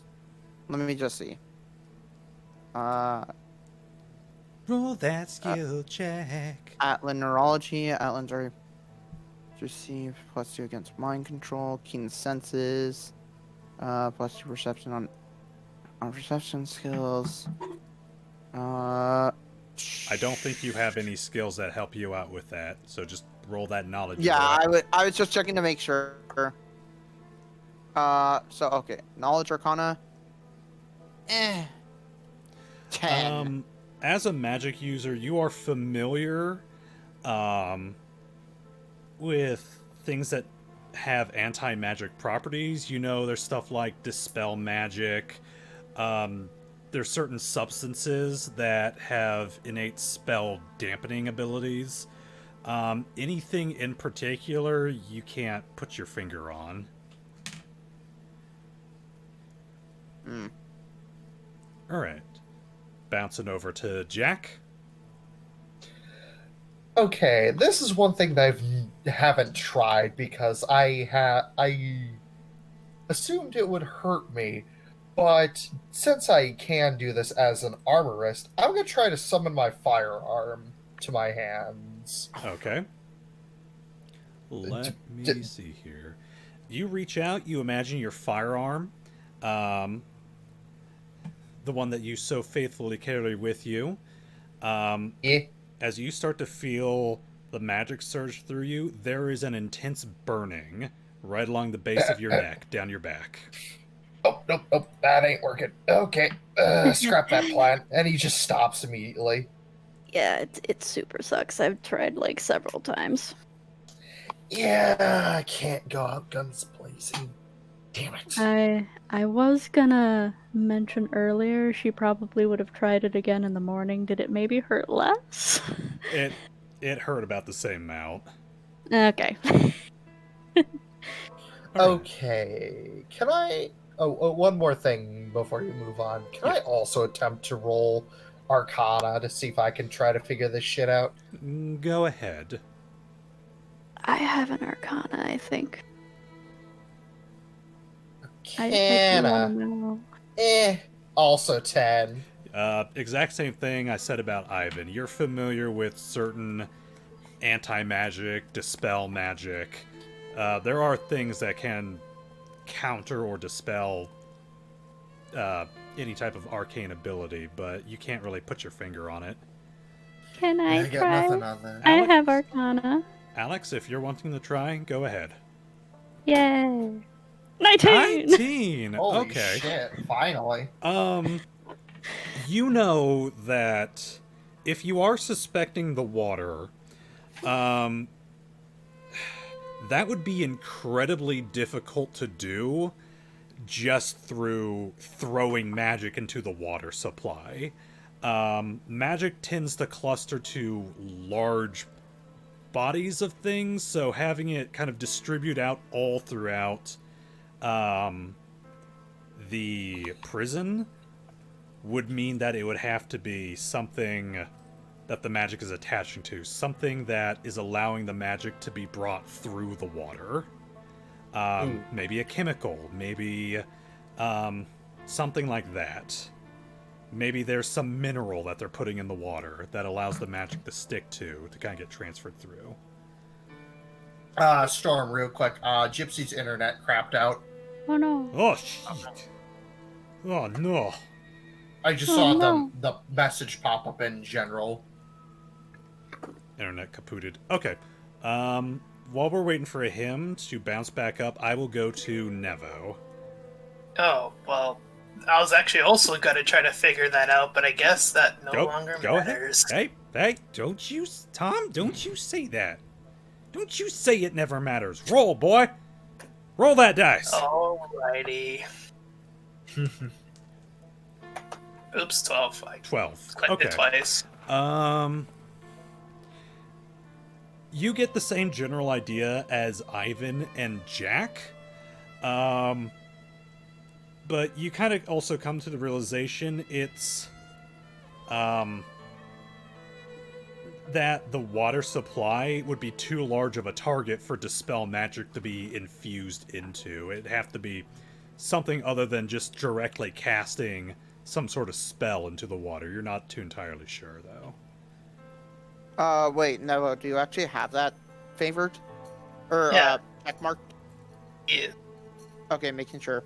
Let me just see. Roll that skill check. Atlan Neurology. Atlan's are receive +2 against mind control. Keen senses. +2 perception on perception skills. I don't think you have any skills that help you out with that, so just roll that knowledge. Yeah, roll. I was just checking to make sure. So okay, knowledge Arcana. 10. As a magic user, you are familiar with things that have anti-magic properties. You know, there's stuff like dispel magic. There's certain substances that have innate spell dampening abilities. Anything in particular you can't put your finger on. Alright. Bouncing over to Jack. Okay, this is one thing that I haven't tried because I assumed it would hurt me, but since I can do this as an armorist, I'm gonna try to summon my firearm to my hands. Okay. Let me see here. You reach out, you imagine your firearm, the one that you so faithfully carry with you. As you start to feel the magic surge through you, there is an intense burning right along the base of your neck, down your back. Oh, nope, that ain't working. Okay, scrap that plan. And he just stops immediately. Yeah, it super sucks. I've tried like several times. Yeah, I can't go out guns blazing. Damn it. I was gonna mention earlier she probably would have tried it again in the morning. Did it maybe hurt less? It hurt about the same amount. Okay. Okay, can I... Oh, one more thing before you move on. Can I also attempt to roll Arcana to see if I can try to figure this shit out? Go ahead. I have an Arcana, I think. I Can do I? wanna know. Also 10. Exact same thing I said about Ivan. You're familiar with certain anti-magic, dispel magic. There are things that can counter or dispel any type of arcane ability, but you can't really put your finger on it. Can I got try? nothing on that. I have Arcana. Alex, if you're wanting to try, go ahead. Yay. 19! 19! Holy Okay. shit, finally. You know that if you are suspecting the water, that would be incredibly difficult to do just through throwing magic into the water supply. Magic tends to cluster to large bodies of things, so having it kind of distribute out all throughout the prison would mean that it would have to be something that the magic is attaching to, something that is allowing the magic to be brought through the water. Maybe a chemical, maybe something like that. Maybe there's some mineral that they're putting in the water that allows the magic to stick to kind of get transferred through. Storm, real quick. Gypsy's internet crapped out. Oh no. Oh, shit. Oh, no. I just Oh, saw no. the message pop up in general. Internet kapooted. Okay. While we're waiting for him to bounce back up, I will go to Nevo. Oh, well, I was actually also going to try to figure that out, but I guess that no longer Go matters. ahead. Hey, don't you, Tom, don't you say that. Don't you say it never matters. Roll, boy. Roll that dice. Alrighty. Oops, 12. I 12. clicked Okay. it twice. You get the same general idea as Ivan and Jack. But you kind of also come to the realization it's that the water supply would be too large of a target for Dispel Magic to be infused into. It'd have to be something other than just directly casting some sort of spell into the water. You're not too entirely sure, though. Wait, Nevo, do you actually have that favored? Or, Yeah. checkmarked? Yeah. Okay, making sure.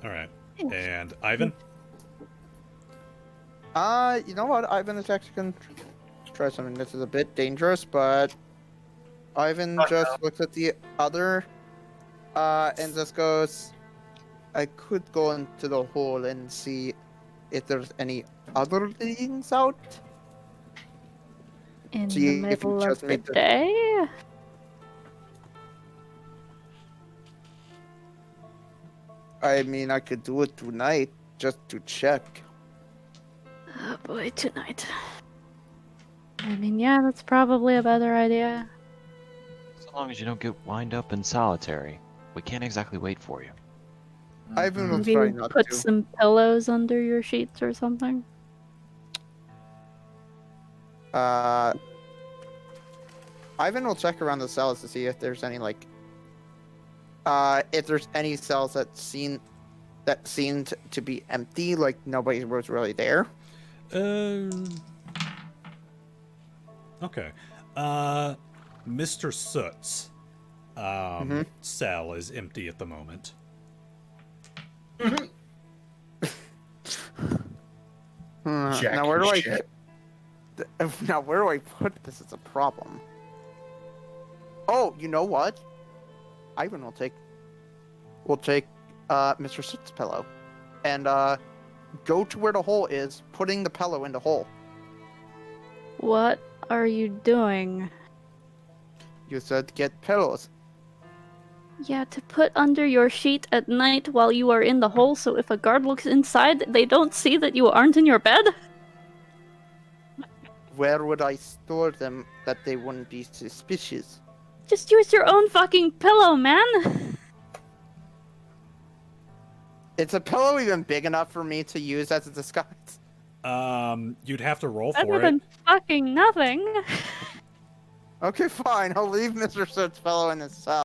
Alright. And Ivan? You know what? Ivan is actually gonna try something. This is a bit dangerous, but Ivan Oh, just no. looks at the other, and just goes, I could go into the hole and see if there's any other things out. In See the if you middle of just the made the- day? I mean, I could do it tonight, just to check. Oh boy, tonight. I mean, yeah, that's probably a better idea. As long as you don't get wind up in solitary, we can't exactly wait for you. Ivan will Maybe try not put to. some pillows under your sheets or something. Ivan will check around the cells to see if there's any, like, if there's any cells that seemed to be empty, like nobody was really there. Okay. Mr. Soot's cell is empty at the moment. Jack, Now where do you I shit. now where do I put this as a problem? Oh, you know what? Ivan will take Mr. Soot's pillow and go to where the hole is, putting the pillow in the hole. What are you doing? You said get pillows. Yeah, to put under your sheet at night while you are in the hole, so if a guard looks inside, they don't see that you aren't in your bed? Where would I store them that they wouldn't be suspicious? Just use your own fucking pillow, man! It's a pillow even big enough for me to use as a disguise. You'd have to roll Better for it. than fucking nothing. Okay, fine. I'll leave Mr. Soot's pillow in his cell.